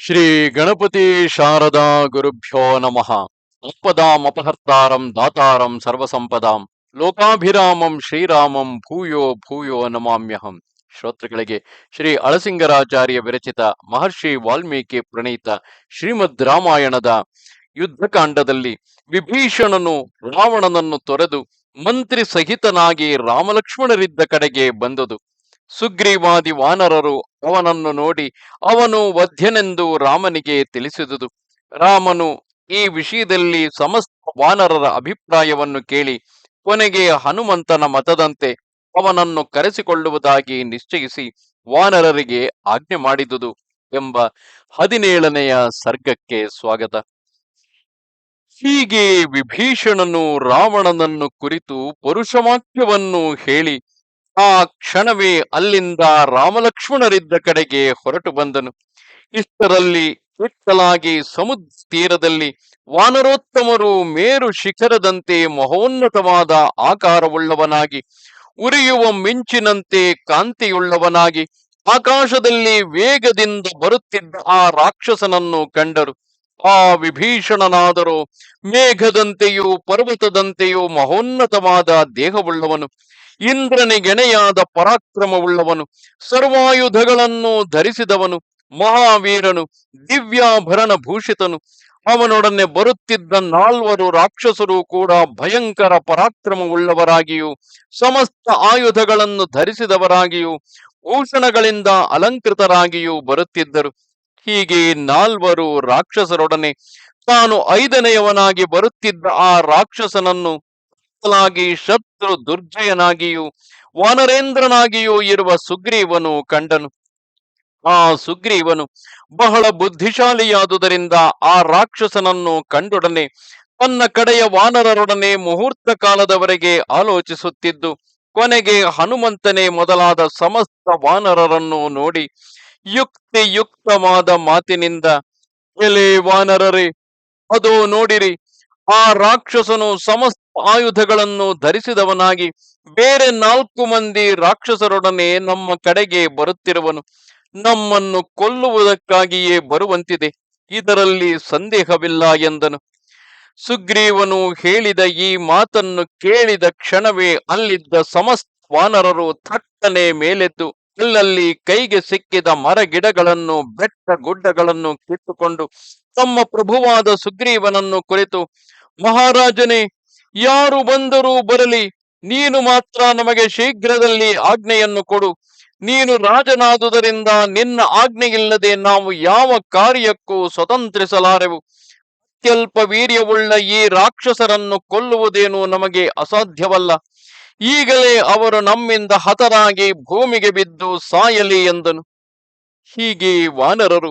ಶ್ರೀ ಗಣಪತಿ ಶಾರದಾ ಗುರುಭ್ಯೋ ನಮಃ. ಅಪದಾಮಪಹರ್ತಾರಂ ದಾತಾರಂ ಸರ್ವಸಂಪದಾಂ ಲೋಕಾಭಿರಾಮಂ ಶ್ರೀರಾಮಂ ಭೂಯೋ ಭೂಯೋ ನಮಾಮ್ಯಹಂ. ಶ್ರೋತೃಗಳಿಗೆ ಶ್ರೀ ಅಳಸಿಂಗರಾಚಾರ್ಯ ವಿರಚಿತ ಮಹರ್ಷಿ ವಾಲ್ಮೀಕಿ ಪ್ರಣೀತ ಶ್ರೀಮದ್ ರಾಮಾಯಣದ ಯುದ್ಧಕಾಂಡದಲ್ಲಿ ವಿಭೀಷಣನು ರಾವಣನನ್ನು ತೊರೆದು ಮಂತ್ರಿ ಸಹಿತನಾಗಿ ರಾಮಲಕ್ಷ್ಮಣರಿದ್ದ ಕಡೆಗೆ ಬಂದುದು. ಸುಗ್ರೀವಾದಿ ವಾನರರು ಅವನನ್ನು ನೋಡಿ ಅವನು ವಧ್ಯನೆಂದು ರಾಮನಿಗೆ ತಿಳಿಸಿದುದು. ರಾಮನು ಈ ವಿಷಯದಲ್ಲಿ ಸಮಸ್ತ ವಾನರರ ಅಭಿಪ್ರಾಯವನ್ನು ಕೇಳಿ ಕೊನೆಗೆ ಹನುಮಂತನ ಮತದಂತೆ ಅವನನ್ನು ಕರೆಸಿಕೊಳ್ಳುವುದಾಗಿ ನಿಶ್ಚಯಿಸಿ ವಾನರರಿಗೆ ಆಜ್ಞೆ ಮಾಡಿದುದು ಎಂಬ 17ನೆಯ ಸರ್ಗಕ್ಕೆ ಸ್ವಾಗತ. ಹೀಗೆ ವಿಭೀಷಣನು ರಾವಣನನ್ನು ಕುರಿತು ಪರುಷವಾಕ್ಯವನ್ನು ಹೇಳಿ ಆ ಕ್ಷಣವೇ ಅಲ್ಲಿಂದ ರಾಮಲಕ್ಷ್ಮಣರಿದ್ದ ಕಡೆಗೆ ಹೊರಟು ಬಂದನು. ಇಷ್ಟರಲ್ಲಿ ಇತ್ತಲಾಗಿ ಸಮುದ್ರ ತೀರದಲ್ಲಿ ವಾನರೋತ್ತಮರು ಮೇರು ಶಿಖರದಂತೆ ಮಹೋನ್ನತವಾದ ಆಕಾರವುಳ್ಳವನಾಗಿ ಉರಿಯುವ ಮಿಂಚಿನಂತೆ ಕಾಂತಿಯುಳ್ಳವನಾಗಿ ಆಕಾಶದಲ್ಲಿ ವೇಗದಿಂದ ಬರುತ್ತಿದ್ದ ಆ ರಾಕ್ಷಸನನ್ನು ಕಂಡರು. ಆ ವಿಭೀಷಣನಾದರೂ ಮೇಘದಂತೆಯೂ ಪರ್ವತದಂತೆಯೂ ಮಹೋನ್ನತವಾದ ದೇಹವುಳ್ಳವನು, ಇಂದ್ರನಿಗೆಣೆಯಾದ ಪರಾಕ್ರಮವುಳ್ಳವನು, ಸರ್ವಾಯುಧಗಳನ್ನು ಧರಿಸಿದವನು, ಮಹಾವೀರನು, ದಿವ್ಯಾಭರಣ ಭೂಷಿತನು. ಅವನೊಡನೆ ಬರುತ್ತಿದ್ದ 4 ರಾಕ್ಷಸರು ಕೂಡ ಭಯಂಕರ ಪರಾಕ್ರಮವುಳ್ಳವರಾಗಿಯೂ ಸಮಸ್ತ ಆಯುಧಗಳನ್ನು ಧರಿಸಿದವರಾಗಿಯೂ ಭೂಷಣಗಳಿಂದ ಅಲಂಕೃತರಾಗಿಯೂ ಬರುತ್ತಿದ್ದರು. ಹೀಗೆ 4 ರಾಕ್ಷಸರೊಡನೆ ತಾನು 5ನೆಯವನಾಗಿ ಬರುತ್ತಿದ್ದ ಆ ರಾಕ್ಷಸನನ್ನು ಶತ್ರು ದುರ್ಜಯನಾಗಿಯೂ ವಾನರೇಂದ್ರನಾಗಿಯೂ ಇರುವ ಸುಗ್ರೀವನು ಕಂಡನು. ಆ ಸುಗ್ರೀವನು ಬಹಳ ಬುದ್ಧಿಶಾಲಿಯಾದುದರಿಂದ ಆ ರಾಕ್ಷಸನನ್ನು ಕಂಡೊಡನೆ ತನ್ನ ಕಡೆಯ ವಾನರರೊಡನೆ ಮುಹೂರ್ತ ಕಾಲದವರೆಗೆ ಆಲೋಚಿಸುತ್ತಿದ್ದು ಕೊನೆಗೆ ಹನುಮಂತನೇ ಮೊದಲಾದ ಸಮಸ್ತ ವಾನರರನ್ನು ನೋಡಿ ಯುಕ್ತಿಯುಕ್ತವಾದ ಮಾತಿನಿಂದ, ಎಲೆ ವಾನರರೇ, ಅದೋ ನೋಡಿರಿ, ಆ ರಾಕ್ಷಸನು ಸಮಸ್ತ ಆಯುಧಗಳನ್ನು ಧರಿಸಿದವನಾಗಿ ಬೇರೆ 4 ಮಂದಿ ರಾಕ್ಷಸರೊಡನೆ ನಮ್ಮ ಕಡೆಗೆ ಬರುತ್ತಿರುವನು. ನಮ್ಮನ್ನು ಕೊಲ್ಲುವುದಕ್ಕಾಗಿಯೇ ಬರುವಂತಿದೆ, ಇದರಲ್ಲಿ ಸಂದೇಹವಿಲ್ಲ ಎಂದನು. ಸುಗ್ರೀವನು ಹೇಳಿದ ಈ ಮಾತನ್ನು ಕೇಳಿದ ಕ್ಷಣವೇ ಅಲ್ಲಿದ್ದ ಸಮಸ್ತ ವಾನರರು ಥಟ್ಟನೆ ಮೇಲೆದ್ದು ಅಲ್ಲಲ್ಲಿ ಕೈಗೆ ಸಿಕ್ಕಿದ ಮರ ಗಿಡಗಳನ್ನು ಬೆಟ್ಟ ಗುಡ್ಡಗಳನ್ನು ಕಿತ್ತುಕೊಂಡು ತಮ್ಮ ಪ್ರಭುವಾದ ಸುಗ್ರೀವನನ್ನು ಕುರಿತು, ಮಹಾರಾಜನೇ, ಯಾರು ಬಂದರೂ ಬರಲಿ, ನೀನು ಮಾತ್ರ ನಮಗೆ ಶೀಘ್ರದಲ್ಲಿ ಆಜ್ಞೆಯನ್ನು ಕೊಡು. ನೀನು ರಾಜನಾದುದರಿಂದ ನಿನ್ನ ಆಜ್ಞೆಯಿಲ್ಲದೆ ನಾವು ಯಾವ ಕಾರ್ಯಕ್ಕೂ ಸ್ವತಂತ್ರಿಸಲಾರೆವು. ಅತ್ಯಲ್ಪ ವೀರ್ಯವುಳ್ಳ ಈ ರಾಕ್ಷಸರನ್ನು ಕೊಲ್ಲುವುದೇನು ನಮಗೆ ಅಸಾಧ್ಯವಲ್ಲ. ಈಗಲೇ ಅವರು ನಮ್ಮಿಂದ ಹತರಾಗಿ ಭೂಮಿಗೆ ಬಿದ್ದು ಸಾಯಲಿ ಎಂದನು. ಹೀಗೆ ವಾನರರು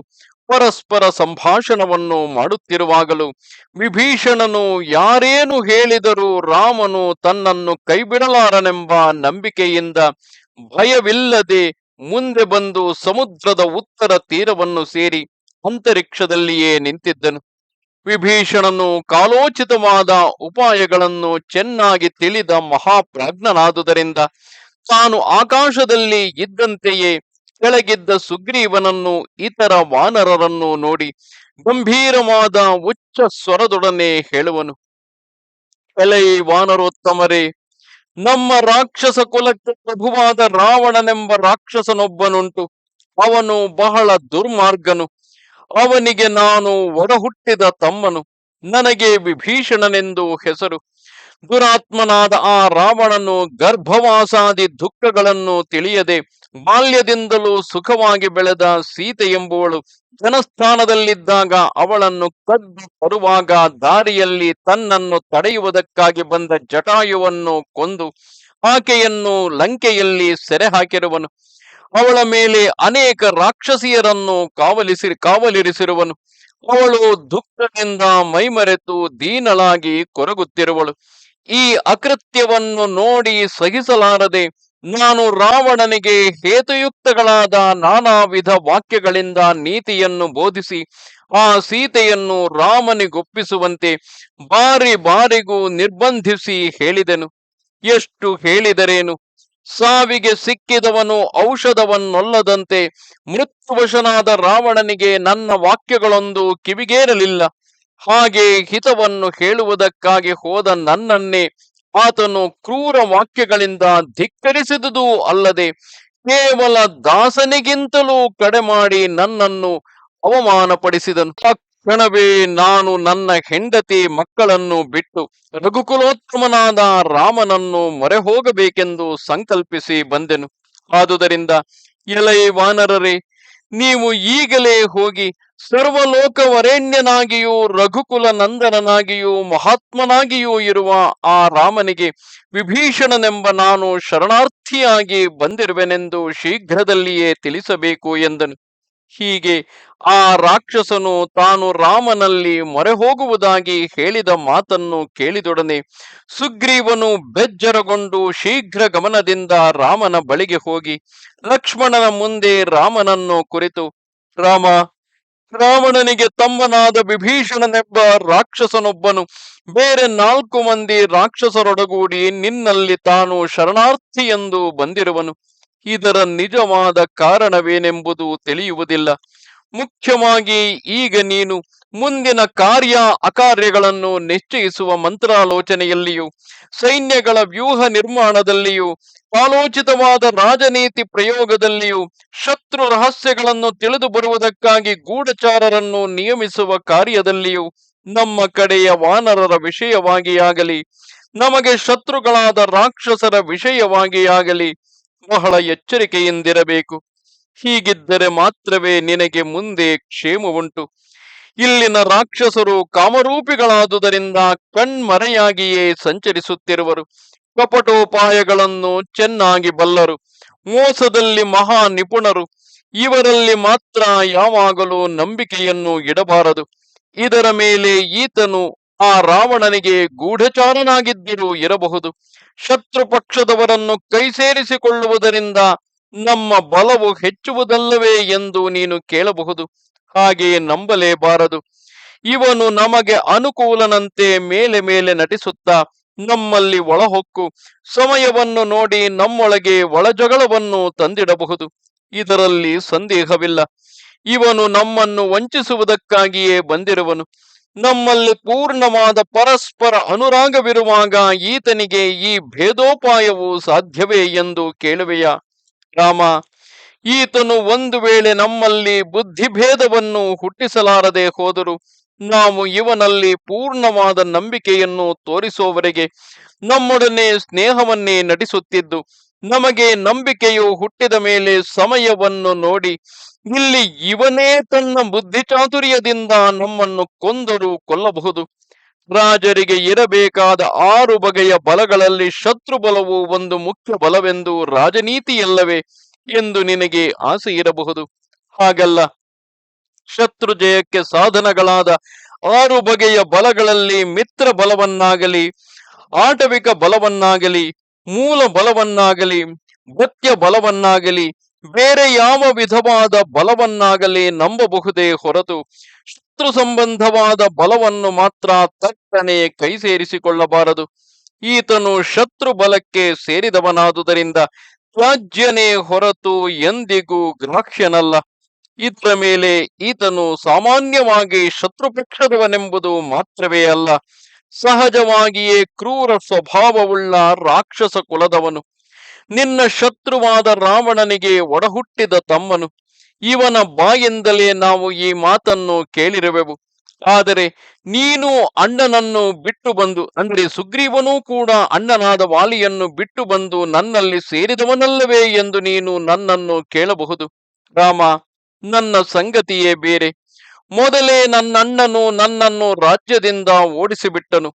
ಪರಸ್ಪರ ಸಂಭಾಷಣವನ್ನು ಮಾಡುತ್ತಿರುವಾಗಲೂ ವಿಭೀಷಣನು ಯಾರೇನು ಹೇಳಿದರೂ ರಾಮನು ತನ್ನನ್ನು ಕೈಬಿಡಲಾರನೆಂಬ ನಂಬಿಕೆಯಿಂದ ಭಯವಿಲ್ಲದೆ ಮುಂದೆ ಬಂದು ಸಮುದ್ರದ ಉತ್ತರ ತೀರವನ್ನು ಸೇರಿ ಅಂತರಿಕ್ಷದಲ್ಲಿಯೇ ನಿಂತಿದ್ದನು. ವಿಭೀಷಣನು ಕಾಲೋಚಿತವಾದ ಉಪಾಯಗಳನ್ನು ಚೆನ್ನಾಗಿ ತಿಳಿದ ಮಹಾಪ್ರಾಜ್ಞನಾದುದರಿಂದ ತಾನು ಆಕಾಶದಲ್ಲಿ ಇದ್ದಂತೆಯೇ ಕೆಳಗಿದ್ದ ಸುಗ್ರೀವನನ್ನು ಇತರ ವಾನರರನ್ನು ನೋಡಿ ಗಂಭೀರವಾದ ಉಚ್ಚ ಸ್ವರದೊಡನೆ ಹೇಳುವನು. ಎಲೈ ವಾನರೋತ್ತಮರೇ, ನಮ್ಮ ರಾಕ್ಷಸ ಕುಲಕ್ಕೆ ಪ್ರಭುವಾದ ರಾವಣನೆಂಬ ರಾಕ್ಷಸನೊಬ್ಬನುಂಟು. ಅವನು ಬಹಳ ದುರ್ಮಾರ್ಗನು. ಅವನಿಗೆ ನಾನು ಒಡಹುಟ್ಟಿದ ತಮ್ಮನು. ನನಗೆ ವಿಭೀಷಣನೆಂದು ಹೆಸರು. ದುರಾತ್ಮನಾದ ಆ ರಾವಣನು ಗರ್ಭವಾಸಾದಿ ದುಃಖಗಳನ್ನು ತಿಳಿಯದೆ ಬಾಲ್ಯದಿಂದಲೂ ಸುಖವಾಗಿ ಬೆಳೆದ ಸೀತೆ ಎಂಬುವಳು ಜನಸ್ಥಾನದಲ್ಲಿದ್ದಾಗ ಅವಳನ್ನು ಕದ್ದು ತರುವಾಗ ದಾರಿಯಲ್ಲಿ ತನ್ನನ್ನು ತಡೆಯುವುದಕ್ಕಾಗಿ ಬಂದ ಜಟಾಯುವನ್ನು ಕೊಂದು ಆಕೆಯನ್ನು ಲಂಕೆಯಲ್ಲಿ ಸೆರೆ ಹಾಕಿರುವನು. ಅವಳ ಮೇಲೆ ಅನೇಕ ರಾಕ್ಷಸಿಯರನ್ನು ಕಾವಲಿರಿಸಿರುವನು. ಅವಳು ದುಃಖದಿಂದ ಮೈಮರೆತು ದೀನಳಾಗಿ ಕೊರಗುತ್ತಿರುವಳು. ಈ ಅಕೃತ್ಯವನ್ನು ನೋಡಿ ಸಹಿಸಲಾರದೆ ನಾನು ರಾವಣನಿಗೆ ಹೇತುಯುಕ್ತಗಳಾದ ನಾನಾ ವಿಧ ವಾಕ್ಯಗಳಿಂದ ನೀತಿಯನ್ನು ಬೋಧಿಸಿ ಆ ಸೀತೆಯನ್ನು ರಾಮನಿಗೊಪ್ಪಿಸುವಂತೆ ಬಾರಿ ಬಾರಿಗೂ ನಿರ್ಬಂಧಿಸಿ ಹೇಳಿದೆನು. ಎಷ್ಟು ಹೇಳಿದರೇನು, ಸಾವಿಗೆ ಸಿಕ್ಕಿದವನು ಔಷಧವನ್ನೊಲ್ಲದಂತೆ ಮೃತ್ಯುವಶನಾದ ರಾವಣನಿಗೆ ನನ್ನ ವಾಕ್ಯಗಳೊಂದು ಕಿವಿಗೇರಲಿಲ್ಲ. ಹಾಗೆ ಹಿತವನ್ನು ಹೇಳುವುದಕ್ಕಾಗಿ ಹೋದ ನನ್ನನ್ನೇ ಆತನು ಕ್ರೂರ ವಾಕ್ಯಗಳಿಂದ ಧಿಕ್ಕರಿಸಿದುದು ಅಲ್ಲದೆ ಕೇವಲ ದಾಸನಿಗಿಂತಲೂ ಕಡೆ ಮಾಡಿ ನನ್ನನ್ನು ಅವಮಾನಪಡಿಸಿದನು. ಆ ಕ್ಷಣವೇ ನಾನು ನನ್ನ ಹೆಂಡತಿ ಮಕ್ಕಳನ್ನು ಬಿಟ್ಟು ರಘುಕುಲೋತ್ತಮನಾದ ರಾಮನನ್ನು ಮೊರೆ ಹೋಗಬೇಕೆಂದು ಸಂಕಲ್ಪಿಸಿ ಬಂದೆನು. ಆದುದರಿಂದ ಎಲೈ ವಾನರರೇ, ನೀವು ಈಗಲೇ ಹೋಗಿ ಸರ್ವಲೋಕವರೇಣ್ಯನಾಗಿಯೂ ರಘುಕುಲ ನಂದನನಾಗಿಯೂ ಮಹಾತ್ಮನಾಗಿಯೂ ಇರುವ ಆ ರಾಮನಿಗೆ ವಿಭೀಷಣನೆಂಬ ನಾನು ಶರಣಾರ್ಥಿಯಾಗಿ ಬಂದಿರುವೆನೆಂದು ಶೀಘ್ರದಲ್ಲಿಯೇ ತಿಳಿಸಬೇಕು ಎಂದನು. ಹೀಗೆ ಆ ರಾಕ್ಷಸನು ತಾನು ರಾಮನಲ್ಲಿ ಮೊರೆ ಹೋಗುವುದಾಗಿ ಹೇಳಿದ ಮಾತನ್ನು ಕೇಳಿದೊಡನೆ ಸುಗ್ರೀವನು ಬೆಜ್ಜರಗೊಂಡು ಶೀಘ್ರ ಗಮನದಿಂದ ರಾಮನ ಬಳಿಗೆ ಹೋಗಿ ಲಕ್ಷ್ಮಣನ ಮುಂದೆ ರಾಮನನ್ನು ಕುರಿತು, ರಾಮ, ರಾವಣನಿಗೆ ತಮ್ಮನಾದ ವಿಭೀಷಣನೆಂಬ ರಾಕ್ಷಸನೊಬ್ಬನು ಬೇರೆ 4 ಮಂದಿ ರಾಕ್ಷಸರೊಡಗೂಡಿ ನಿನ್ನಲ್ಲಿ ತಾನು ಶರಣಾರ್ಥಿ ಎಂದು ಬಂದಿರುವನು. ಇದರ ನಿಜವಾದ ಕಾರಣವೇನೆಂಬುದು ತಿಳಿಯುವುದಿಲ್ಲ. ಮುಖ್ಯವಾಗಿ ಈಗ ನೀನು ಮುಂದಿನ ಕಾರ್ಯ ಅಕಾರ್ಯಗಳನ್ನು ನಿಶ್ಚಯಿಸುವ ಮಂತ್ರಾಲೋಚನೆಯಲ್ಲಿಯೂ ಸೈನ್ಯಗಳ ವ್ಯೂಹ ನಿರ್ಮಾಣದಲ್ಲಿಯೂ ಕಾಲೋಚಿತವಾದ ರಾಜನೀತಿ ಪ್ರಯೋಗದಲ್ಲಿಯೂ ಶತ್ರು ರಹಸ್ಯಗಳನ್ನು ತಿಳಿದು ಬರುವುದಕ್ಕಾಗಿ ಗೂಢಚಾರರನ್ನು ನಿಯಮಿಸುವ ಕಾರ್ಯದಲ್ಲಿಯೂ ನಮ್ಮ ಕಡೆಯ ವಾನರರ ವಿಷಯವಾಗಿಯಾಗಲಿ ನಮಗೆ ಶತ್ರುಗಳಾದ ರಾಕ್ಷಸರ ವಿಷಯವಾಗಿಯಾಗಲಿ ಬಹಳ ಎಚ್ಚರಿಕೆಯಿಂದಿರಬೇಕು. ಹೀಗಿದ್ದರೆ ಮಾತ್ರವೇ ನಿನಗೆ ಮುಂದೆ ಕ್ಷೇಮವುಂಟು. ಇಲ್ಲಿನ ರಾಕ್ಷಸರು ಕಾಮರೂಪಿಗಳಾದುದರಿಂದ ಕಣ್ಮರೆಯಾಗಿಯೇ ಸಂಚರಿಸುತ್ತಿರುವರು. ಕಪಟೋಪಾಯಗಳನ್ನು ಚೆನ್ನಾಗಿ ಬಲ್ಲರು, ಮೋಸದಲ್ಲಿ ಮಹಾ ನಿಪುಣರು. ಇವರಲ್ಲಿ ಮಾತ್ರ ಯಾವಾಗಲೂ ನಂಬಿಕೆಯನ್ನು ಇಡಬಾರದು. ಇದರ ಮೇಲೆ ಈತನು ಆ ರಾವಣನಿಗೆ ಗೂಢಚಾರನಾಗಿದ್ದರೂ ಇರಬಹುದು. ಶತ್ರು ಪಕ್ಷದವರನ್ನು ಕೈ ಸೇರಿಸಿಕೊಳ್ಳುವುದರಿಂದ ನಮ್ಮ ಬಲವು ಹೆಚ್ಚುವುದಲ್ಲವೇ ಎಂದು ನೀನು ಕೇಳಬಹುದು. ಹಾಗೆ ನಂಬಲೇಬಾರದು. ಇವನು ನಮಗೆ ಅನುಕೂಲನಂತೆ ಮೇಲೆ ಮೇಲೆ ನಟಿಸುತ್ತಾ ನಮ್ಮಲ್ಲಿ ಒಳಹೊಕ್ಕು ಸಮಯವನ್ನು ನೋಡಿ ನಮ್ಮೊಳಗೆ ಒಳಜಗಳವನ್ನು ತಂದಿಡಬಹುದು. ಇದರಲ್ಲಿ ಸಂದೇಹವಿಲ್ಲ. ಇವನು ನಮ್ಮನ್ನು ವಂಚಿಸುವುದಕ್ಕಾಗಿಯೇ ಬಂದಿರುವನು. ನಮ್ಮಲ್ಲಿ ಪೂರ್ಣವಾದ ಪರಸ್ಪರ ಅನುರಾಗವಿರುವಾಗ ಈತನಿಗೆ ಈ ಭೇದೋಪಾಯವು ಸಾಧ್ಯವೇ ಎಂದು ಕೇಳುವೆಯಾ? ರಾಮ, ಈತನು ಒಂದು ವೇಳೆ ನಮ್ಮಲ್ಲಿ ಬುದ್ಧಿಭೇದವನ್ನು ಹುಟ್ಟಿಸಲಾರದೆ ಹೋದರು ನಾವು ಇವನಲ್ಲಿ ಪೂರ್ಣವಾದ ನಂಬಿಕೆಯನ್ನು ತೋರಿಸುವವರೆಗೆ ನಮ್ಮೊಡನೆ ಸ್ನೇಹವನ್ನೇ ನಟಿಸುತ್ತಿದ್ದು, ನಮಗೆ ನಂಬಿಕೆಯು ಹುಟ್ಟಿದ ಮೇಲೆ ಸಮಯವನ್ನು ನೋಡಿ ಇಲ್ಲಿ ಇವನೇ ತನ್ನ ಬುದ್ಧಿಚಾತುರ್ಯದಿಂದ ನಮ್ಮನ್ನು ಕೊಂದರೂ ಕೊಲ್ಲಬಹುದು. ರಾಜರಿಗೆ ಇರಬೇಕಾದ 6 ಬಗೆಯ ಬಲಗಳಲ್ಲಿ ಶತ್ರು ಬಲವು ಒಂದು ಮುಖ್ಯ ಬಲವೆಂದು ರಾಜನೀತಿಯಲ್ಲವೇ ಎಂದು ನಿನಗೆ ಆಸೆ ಇರಬಹುದು. ಹಾಗಲ್ಲ. ಶತ್ರು ಜಯಕ್ಕೆ ಸಾಧನಗಳಾದ 6 ಬಗೆಯ ಬಲಗಳಲ್ಲಿ ಮಿತ್ರ ಬಲವನ್ನಾಗಲಿ, ಆಟವಿಕ ಬಲವನ್ನಾಗಲಿ, ಮೂಲ ಬಲವನ್ನಾಗಲಿ, ಭತ್ಯ ಬಲವನ್ನಾಗಲಿ, ಬೇರೆ ಯಾವ ವಿಧವಾದ ಬಲವನ್ನಾಗಲಿ ನಂಬಬಹುದೇ ಹೊರತು ಶತ್ರು ಸಂಬಂಧವಾದ ಬಲವನ್ನು ಮಾತ್ರ ತಟ್ಟನೆ ಕೈ ಸೇರಿಸಿಕೊಳ್ಳಬಾರದು. ಈತನು ಶತ್ರು ಬಲಕ್ಕೆ ಸೇರಿದವನಾದುದರಿಂದ ತ್ಯಾಜ್ಯನೇ ಹೊರತು ಎಂದಿಗೂ ಗ್ರಾಹ್ಯನಲ್ಲ. ಇದರ ಮೇಲೆ ಈತನು ಸಾಮಾನ್ಯವಾಗಿ ಶತ್ರುಪಕ್ಷದವನೆಂಬುದು ಮಾತ್ರವೇ ಅಲ್ಲ, ಸಹಜವಾಗಿಯೇ ಕ್ರೂರ ಸ್ವಭಾವವುಳ್ಳ ರಾಕ್ಷಸ ಕುಲದವನು. ನಿನ್ನ ಶತ್ರುವಾದ ರಾವಣನಿಗೆ ಒಡಹುಟ್ಟಿದ ತಮ್ಮನು. ಇವನ ಬಾಯಿಂದಲೇ ನಾವು ಈ ಮಾತನ್ನು ಕೇಳಿರುವೆವು. ಆದರೆ ನೀನು ಅಣ್ಣನನ್ನು ಬಿಟ್ಟು ಬಂದು, ಅಂದರೆ ಸುಗ್ರೀವನೂ ಕೂಡ ಅಣ್ಣನಾದ ವಾಲಿಯನ್ನು ಬಿಟ್ಟು ಬಂದು ನನ್ನಲ್ಲಿ ಸೇರಿದವನಲ್ಲವೇ ಎಂದು ನೀನು ನನ್ನನ್ನು ಕೇಳಬಹುದು. ರಾಮ, ನನ್ನ ಸಂಗತಿಯೇ ಬೇರೆ. ಮೊದಲೇ ನನ್ನಣ್ಣನು ನನ್ನನ್ನು ರಾಜ್ಯದಿಂದ ಓಡಿಸಿಬಿಟ್ಟನು.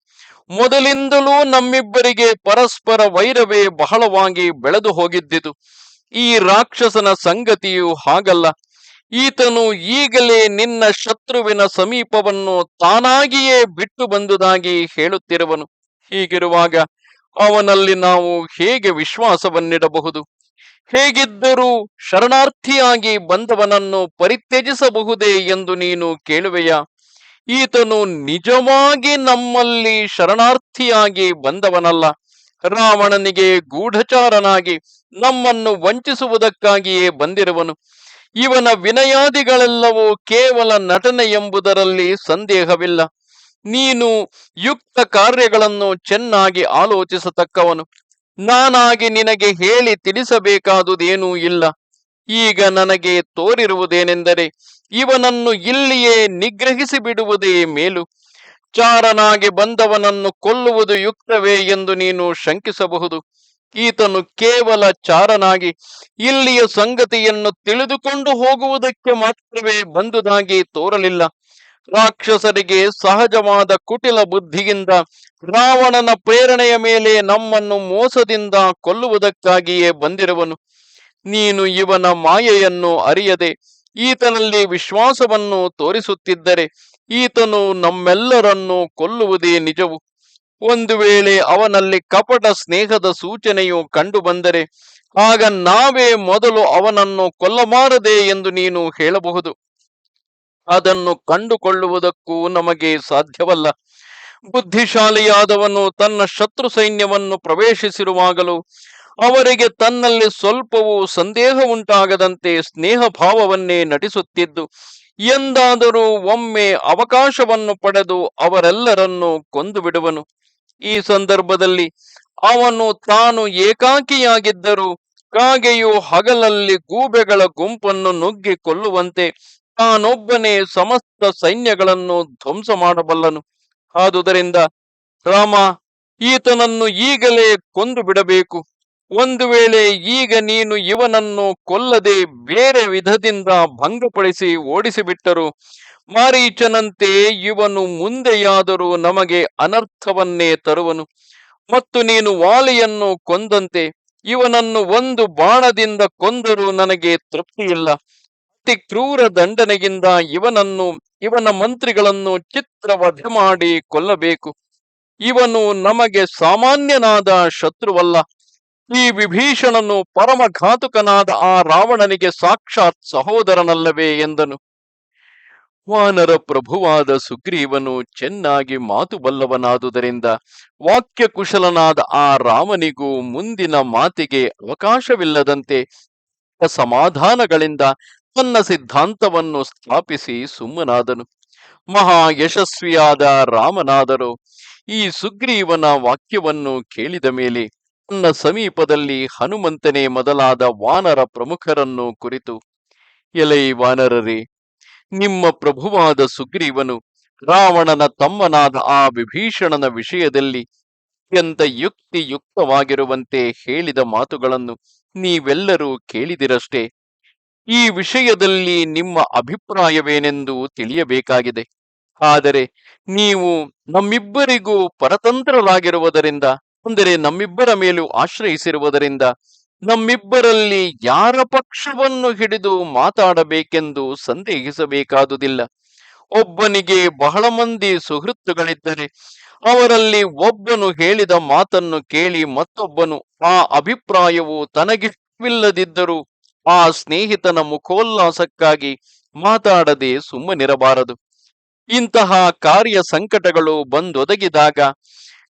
ಮೊದಲಿಂದಲೂ ನಮ್ಮಿಬ್ಬರಿಗೆ ಪರಸ್ಪರ ವೈರವೇ ಬಹಳವಾಗಿ ಬೆಳೆದು ಹೋಗಿದ್ದಿತು. ಈ ರಾಕ್ಷಸನ ಸಂಗತಿಯು ಹಾಗಲ್ಲ. ಈತನು ಈಗಲೇ ನಿನ್ನ ಶತ್ರುವಿನ ಸಮೀಪವನ್ನು ತಾನಾಗಿಯೇ ಬಿಟ್ಟು ಬಂದುದಾಗಿ ಹೇಳುತ್ತಿರುವನು. ಹೀಗಿರುವಾಗ ಅವನಲ್ಲಿ ನಾವು ಹೇಗೆ ವಿಶ್ವಾಸವನ್ನಿಡಬಹುದು? ಹೇಗಿದ್ದರೂ ಶರಣಾರ್ಥಿಯಾಗಿ ಬಂದವನನ್ನು ಪರಿತ್ಯಜಿಸಬಹುದೇ ಎಂದು ನೀನು ಕೇಳುವೆಯಾ? ಈತನು ನಿಜವಾಗಿ ನಮ್ಮಲ್ಲಿ ಶರಣಾರ್ಥಿಯಾಗಿ ಬಂದವನಲ್ಲ. ರಾವಣನಿಗೆ ಗೂಢಚಾರನಾಗಿ ನಮ್ಮನ್ನು ವಂಚಿಸುವುದಕ್ಕಾಗಿಯೇ ಬಂದಿರುವನು. ಇವನ ವಿನಯಾದಿಗಳೆಲ್ಲವೂ ಕೇವಲ ನಟನೆ ಎಂಬುದರಲ್ಲಿ ಸಂದೇಹವಿಲ್ಲ. ನೀನು ಯುಕ್ತ ಕಾರ್ಯಗಳನ್ನು ಚೆನ್ನಾಗಿ ಆಲೋಚಿಸತಕ್ಕವನು. ನಾನಾಗಿ ನಿನಗೆ ಹೇಳಿ ತಿಳಿಸಬೇಕಾದುದೇನೂ ಇಲ್ಲ. ಈಗ ನನಗೆ ತೋರಿರುವುದೇನೆಂದರೆ, ಇವನನ್ನು ಇಲ್ಲಿಯೇ ನಿಗ್ರಹಿಸಿ ಬಿಡುವುದೇ ಮೇಲು. ಚಾರನಾಗಿ ಬಂದವನನ್ನು ಕೊಲ್ಲುವುದು ಯುಕ್ತವೇ ಎಂದು ನೀನು ಶಂಕಿಸಬಹುದು. ಈತನು ಕೇವಲ ಚಾರನಾಗಿ ಇಲ್ಲಿಯ ಸಂಗತಿಯನ್ನು ತಿಳಿದುಕೊಂಡು ಹೋಗುವುದಕ್ಕೆ ಮಾತ್ರವೇ ಬಂದುದಾಗಿ ತೋರಲಿಲ್ಲ. ರಾಕ್ಷಸರಿಗೆ ಸಹಜವಾದ ಕುಟಿಲ ಬುದ್ಧಿಯಿಂದ ರಾವಣನ ಪ್ರೇರಣೆಯ ಮೇಲೆ ನಮ್ಮನ್ನು ಮೋಸದಿಂದ ಕೊಲ್ಲುವುದಕ್ಕಾಗಿಯೇ ಬಂದಿರುವನು. ನೀನು ಇವನ ಮಾಯೆಯನ್ನು ಅರಿಯದೆ ಈತನಲ್ಲಿ ವಿಶ್ವಾಸವನ್ನು ತೋರಿಸುತ್ತಿದ್ದರೆ ಈತನು ನಮ್ಮೆಲ್ಲರನ್ನು ಕೊಲ್ಲುವುದೇ ನಿಜವು. ಒಂದು ವೇಳೆ ಅವನಲ್ಲಿ ಕಪಟ ಸ್ನೇಹದ ಸೂಚನೆಯು ಕಂಡು ಬಂದರೆ ಆಗ ನಾವೇ ಮೊದಲು ಅವನನ್ನು ಕೊಲ್ಲಬಾರದೆ ಎಂದು ನೀನು ಹೇಳಬಹುದು. ಅದನ್ನು ಕಂಡುಕೊಳ್ಳುವುದಕ್ಕೂ ನಮಗೆ ಸಾಧ್ಯವಲ್ಲ. ಬುದ್ಧಿಶಾಲಿಯಾದವನು ತನ್ನ ಶತ್ರು ಸೈನ್ಯವನ್ನು ಪ್ರವೇಶಿಸಿರುವಾಗಲೂ ಅವರಿಗೆ ತನ್ನಲ್ಲಿ ಸ್ವಲ್ಪವೂ ಸಂದೇಹ ಉಂಟಾಗದಂತೆ ಸ್ನೇಹ ಭಾವವನ್ನೇ ನಟಿಸುತ್ತಿದ್ದು, ಎಂದಾದರೂ ಒಮ್ಮೆ ಅವಕಾಶವನ್ನು ಪಡೆದು ಅವರೆಲ್ಲರನ್ನೂ ಕೊಂದು ಬಿಡುವನು. ಈ ಸಂದರ್ಭದಲ್ಲಿ ಅವನು ತಾನು ಏಕಾಕಿಯಾಗಿದ್ದರೂ ಕಾಗೆಯು ಹಗಲಲ್ಲಿ ಗೂಬೆಗಳ ಗುಂಪನ್ನು ನುಗ್ಗಿ ಕೊಲ್ಲುವಂತೆ ತಾನೊಬ್ಬನೇ ಸಮಸ್ತ ಸೈನ್ಯಗಳನ್ನು ಧ್ವಂಸ ಮಾಡಬಲ್ಲನು. ಆದುದರಿಂದ ರಾಮ, ಈತನನ್ನು ಈಗಲೇ ಕೊಂದು ಬಿಡಬೇಕು. ಒಂದು ವೇಳೆ ಈಗ ನೀನು ಇವನನ್ನು ಕೊಲ್ಲದೆ ಬೇರೆ ವಿಧದಿಂದ ಭಂಗಪಡಿಸಿ ಓಡಿಸಿಬಿಟ್ಟರು ಮಾರೀಚನಂತೆ ಇವನು ಮುಂದೆಯಾದರೂ ನಮಗೆ ಅನರ್ಥವನ್ನೇ ತರುವನು. ಮತ್ತು ನೀನು ವಾಲಿಯನ್ನು ಕೊಂದಂತೆ ಇವನನ್ನು ಒಂದು ಬಾಣದಿಂದ ಕೊಂದರೂ ನನಗೆ ತೃಪ್ತಿಯಿಲ್ಲ. ಅತಿ ಕ್ರೂರ ದಂಡನೆಯಿಂದ ಇವನ ಮಂತ್ರಿಗಳನ್ನು ಚಿತ್ರವಧೆ ಮಾಡಿ ಕೊಲ್ಲಬೇಕು. ಇವನು ನಮಗೆ ಸಾಮಾನ್ಯನಾದ ಶತ್ರುವಲ್ಲ. ಈ ವಿಭೀಷಣನು ಪರಮಘಾತುಕನಾದ ಆ ರಾವಣನಿಗೆ ಸಾಕ್ಷಾತ್ ಸಹೋದರನಲ್ಲವೇ ಎಂದನು. ವಾನರ ಪ್ರಭುವಾದ ಸುಗ್ರೀವನು ಚೆನ್ನಾಗಿ ಮಾತು ಬಲ್ಲವನಾದುದರಿಂದ ವಾಕ್ಯಕುಶಲನಾದ ಆ ರಾಮನಿಗೂ ಮುಂದಿನ ಮಾತಿಗೆ ಅವಕಾಶವಿಲ್ಲದಂತೆ ಸಮಾಧಾನಗಳಿಂದ ತನ್ನ ಸಿದ್ಧಾಂತವನ್ನು ಸ್ಥಾಪಿಸಿ ಸುಮ್ಮನಾದನು. ಮಹಾ ಯಶಸ್ವಿಯಾದ ರಾಮನಾದರೂ ಈ ಸುಗ್ರೀವನ ವಾಕ್ಯವನ್ನು ಕೇಳಿದ ಮೇಲೆ ತನ್ನ ಸಮೀಪದಲ್ಲಿ ಹನುಮಂತನೇ ಮೊದಲಾದ ವಾನರ ಪ್ರಮುಖರನ್ನು ಕುರಿತು, ಎಲೈ ವಾನರರೇ, ನಿಮ್ಮ ಪ್ರಭುವಾದ ಸುಗ್ರೀವನು ರಾವಣನ ತಮ್ಮನಾದ ಆ ವಿಭೀಷಣನ ವಿಷಯದಲ್ಲಿ ಅತ್ಯಂತ ಯುಕ್ತಿಯುಕ್ತವಾಗಿರುವಂತೆ ಹೇಳಿದ ಮಾತುಗಳನ್ನು ನೀವೆಲ್ಲರೂ ಕೇಳಿದಿರಷ್ಟೇ. ಈ ವಿಷಯದಲ್ಲಿ ನಿಮ್ಮ ಅಭಿಪ್ರಾಯವೇನೆಂದು ತಿಳಿಯಬೇಕಾಗಿದೆ. ಆದರೆ ನೀವು ನಮ್ಮಿಬ್ಬರಿಗೂ ಪರತಂತ್ರರಾಗಿರುವುದರಿಂದ, ಅಂದರೆ ನಮ್ಮಿಬ್ಬರ ಮೇಲೂ ಆಶ್ರಯಿಸಿರುವುದರಿಂದ, ನಮ್ಮಿಬ್ಬರಲ್ಲಿ ಯಾರ ಪಕ್ಷವನ್ನು ಹಿಡಿದು ಮಾತಾಡಬೇಕೆಂದು ಸಂದೇಹಿಸಬೇಕಾದುದಿಲ್ಲ. ಒಬ್ಬನಿಗೆ ಬಹಳ ಮಂದಿ ಸುಹೃತ್ತುಗಳಿದ್ದರೆ ಅವರಲ್ಲಿ ಒಬ್ಬನು ಹೇಳಿದ ಮಾತನ್ನು ಕೇಳಿ ಮತ್ತೊಬ್ಬನು ಆ ಅಭಿಪ್ರಾಯವು ತನಗಿಷ್ಟವಿಲ್ಲದಿದ್ದರೂ ಆ ಸ್ನೇಹಿತನ ಮುಖೋಲ್ಲಾಸಕ್ಕಾಗಿ ಮಾತಾಡದೆ ಸುಮ್ಮನಿರಬಾರದು. ಇಂತಹ ಕಾರ್ಯ ಸಂಕಟಗಳು ಬಂದೊದಗಿದಾಗ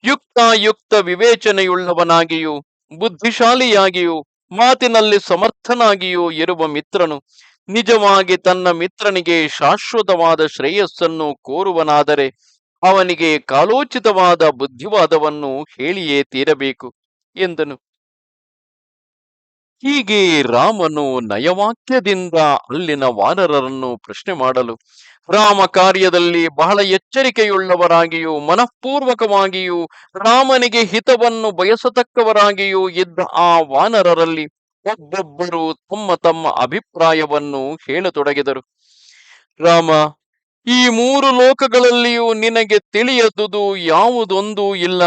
ಯುಕ್ತಾಯುಕ್ತ ವಿವೇಚನೆಯುಳ್ಳವನಾಗಿಯೂ ಬುದ್ಧಿಶಾಲಿಯಾಗಿಯೂ ಮಾತಿನಲ್ಲಿ ಸಮರ್ಥನಾಗಿಯೂ ಇರುವ ಮಿತ್ರನು ನಿಜವಾಗಿ ತನ್ನ ಮಿತ್ರನಿಗೆ ಶಾಶ್ವತವಾದ ಶ್ರೇಯಸ್ಸನ್ನು ಕೋರುವನಾದರೆ ಅವನಿಗೆ ಕಾಲೋಚಿತವಾದ ಬುದ್ಧಿವಾದವನ್ನು ಹೇಳಿಯೇ ತೀರಬೇಕು ಎಂದನು. ಹೀಗೆ ರಾಮನು ನಯವಾಕ್ಯದಿಂದ ಅಲ್ಲಿನ ವಾನರರನ್ನು ಪ್ರಶ್ನೆ ಮಾಡಲು, ರಾಮ ಕಾರ್ಯದಲ್ಲಿ ಬಹಳ ಎಚ್ಚರಿಕೆಯುಳ್ಳವರಾಗಿಯೂ ಮನಃಪೂರ್ವಕವಾಗಿಯೂ ರಾಮನಿಗೆ ಹಿತವನ್ನು ಬಯಸತಕ್ಕವರಾಗಿಯೂ ಇದ್ದ ಆ ವಾನರರಲ್ಲಿ ಒಬ್ಬೊಬ್ಬರು ತಮ್ಮ ತಮ್ಮ ಅಭಿಪ್ರಾಯವನ್ನು ಹೇಳತೊಡಗಿದರು. ರಾಮ, ಈ ಮೂರು ಲೋಕಗಳಲ್ಲಿಯೂ ನಿನಗೆ ತಿಳಿಯದುದು ಯಾವುದೊಂದೂ ಇಲ್ಲ.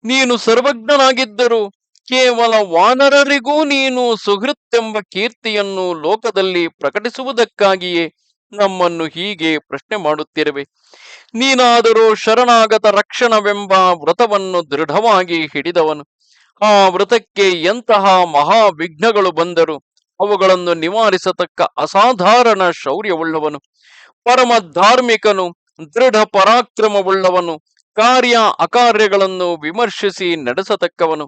ನೀನು ಸರ್ವಜ್ಞನಾಗಿದ್ದರೂ ಕೇವಲ ವಾನರರಿಗೂ ನೀನು ಸುಹೃತ್ತೆಂಬ ಕೀರ್ತಿಯನ್ನು ಲೋಕದಲ್ಲಿ ಪ್ರಕಟಿಸುವುದಕ್ಕಾಗಿಯೇ ನಮ್ಮನ್ನು ಹೀಗೆ ಪ್ರಶ್ನೆ ಮಾಡುತ್ತಿರುವೆ. ನೀನಾದರೂ ಶರಣಾಗತ ರಕ್ಷಣವೆಂಬ ವ್ರತವನ್ನು ದೃಢವಾಗಿ ಹಿಡಿದವನು. ಆ ವ್ರತಕ್ಕೆ ಎಂತಹ ಮಹಾವಿಘ್ನಗಳು ಬಂದರೂ ಅವುಗಳನ್ನು ನಿವಾರಿಸತಕ್ಕ ಅಸಾಧಾರಣ ಶೌರ್ಯವುಳ್ಳವನು, ಪರಮ ಧಾರ್ಮಿಕನು, ದೃಢ ಪರಾಕ್ರಮವುಳ್ಳವನು, ಕಾರ್ಯ ಅಕಾರ್ಯಗಳನ್ನು ವಿಮರ್ಶಿಸಿ ನಡೆಸತಕ್ಕವನು,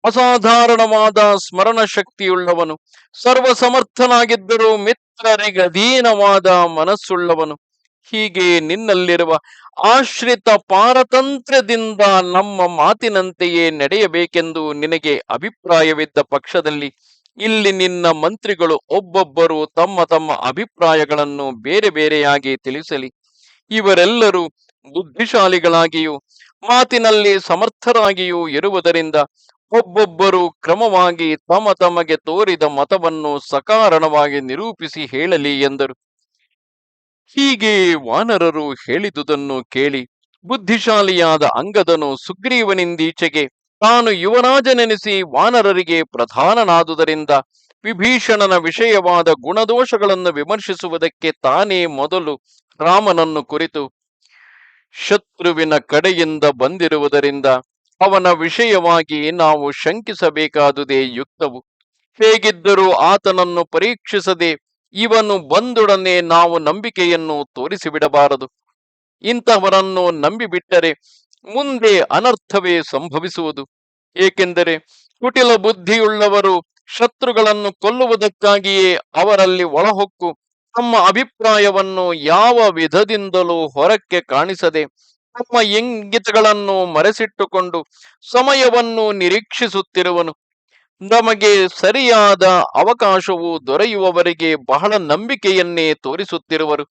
ಅಸಾಧಾರಣವಾದ ಸ್ಮರಣ ಶಕ್ತಿಯುಳ್ಳವನು, ಸರ್ವಸಮರ್ಥನಾಗಿದ್ದರೂ ಮಿತ್ರರಿಗಧೀನವಾದ ಮನಸ್ಸುಳ್ಳವನು. ಹೀಗೆ ನಿನ್ನಲ್ಲಿರುವ ಆಶ್ರಿತ ಪಾರತಂತ್ರ್ಯದಿಂದ ನಮ್ಮ ಮಾತಿನಂತೆಯೇ ನಡೆಯಬೇಕೆಂದು ನಿನಗೆ ಅಭಿಪ್ರಾಯವಿದ್ದ ಪಕ್ಷದಲ್ಲಿ ಇಲ್ಲಿ ನಿನ್ನ ಮಂತ್ರಿಗಳು ಒಬ್ಬೊಬ್ಬರು ತಮ್ಮ ತಮ್ಮ ಅಭಿಪ್ರಾಯಗಳನ್ನು ಬೇರೆ ಬೇರೆಯಾಗಿ ತಿಳಿಸಲಿ. ಇವರೆಲ್ಲರೂ ಬುದ್ಧಿಶಾಲಿಗಳಾಗಿಯೂ ಮಾತಿನಲ್ಲಿ ಸಮರ್ಥರಾಗಿಯೂ ಇರುವುದರಿಂದ ಒಬ್ಬೊಬ್ಬರು ಕ್ರಮವಾಗಿ ತಮಗೆ ತೋರಿದ ಮತವನ್ನು ಸಕಾರಣವಾಗಿ ನಿರೂಪಿಸಿ ಹೇಳಲಿ ಎಂದರು. ಹೀಗೆ ವಾನರರು ಹೇಳಿದುದನ್ನು ಕೇಳಿ ಬುದ್ಧಿಶಾಲಿಯಾದ ಅಂಗದನು ಸುಗ್ರೀವನಿಂದೀಚೆಗೆ ತಾನು ಯುವರಾಜನೆನಿಸಿ ವಾನರರಿಗೆ ಪ್ರಧಾನನಾದುದರಿಂದ ವಿಭೀಷಣನ ವಿಷಯವಾದ ಗುಣದೋಷಗಳನ್ನು ವಿಮರ್ಶಿಸುವುದಕ್ಕೆ ತಾನೇ ಮೊದಲು ರಾಮನನ್ನು ಕುರಿತು, ಶತ್ರುವಿನ ಕಡೆಯಿಂದ ಬಂದಿರುವುದರಿಂದ ಅವನ ವಿಷಯವಾಗಿ ನಾವು ಶಂಕಿಸಬೇಕಾದುದೇ ಯುಕ್ತವು. ಹೇಗಿದ್ದರೂ ಆತನನ್ನು ಪರೀಕ್ಷಿಸದೆ ಇವನು ಬಂದೊಡನೆ ನಾವು ನಂಬಿಕೆಯನ್ನು ತೋರಿಸಿಬಿಡಬಾರದು. ಇಂತಹವರನ್ನು ನಂಬಿಬಿಟ್ಟರೆ ಮುಂದೆ ಅನರ್ಥವೇ ಸಂಭವಿಸುವುದು. ಏಕೆಂದರೆ ಕುಟಿಲ ಬುದ್ಧಿಯುಳ್ಳವರು ಶತ್ರುಗಳನ್ನು ಕೊಲ್ಲುವುದಕ್ಕಾಗಿಯೇ ಅವರಲ್ಲಿ ಒಳಹೊಕ್ಕು ತಮ್ಮ ಅಭಿಪ್ರಾಯವನ್ನು ಯಾವ ವಿಧದಿಂದಲೂ ಹೊರಕ್ಕೆ ಕಾಣಿಸದೆ ತಮ್ಮ ಇಂಗಿತಗಳನ್ನು ಮರೆಸಿಟ್ಟುಕೊಂಡು ಸಮಯವನ್ನು ನಿರೀಕ್ಷಿಸುತ್ತಿರುವನು. ನಮಗೆ ಸರಿಯಾದ ಅವಕಾಶವು ದೊರೆಯುವವರೆಗೆ ಬಹಳ ನಂಬಿಕೆಯನ್ನೇ ತೋರಿಸುತ್ತಿರುವರು.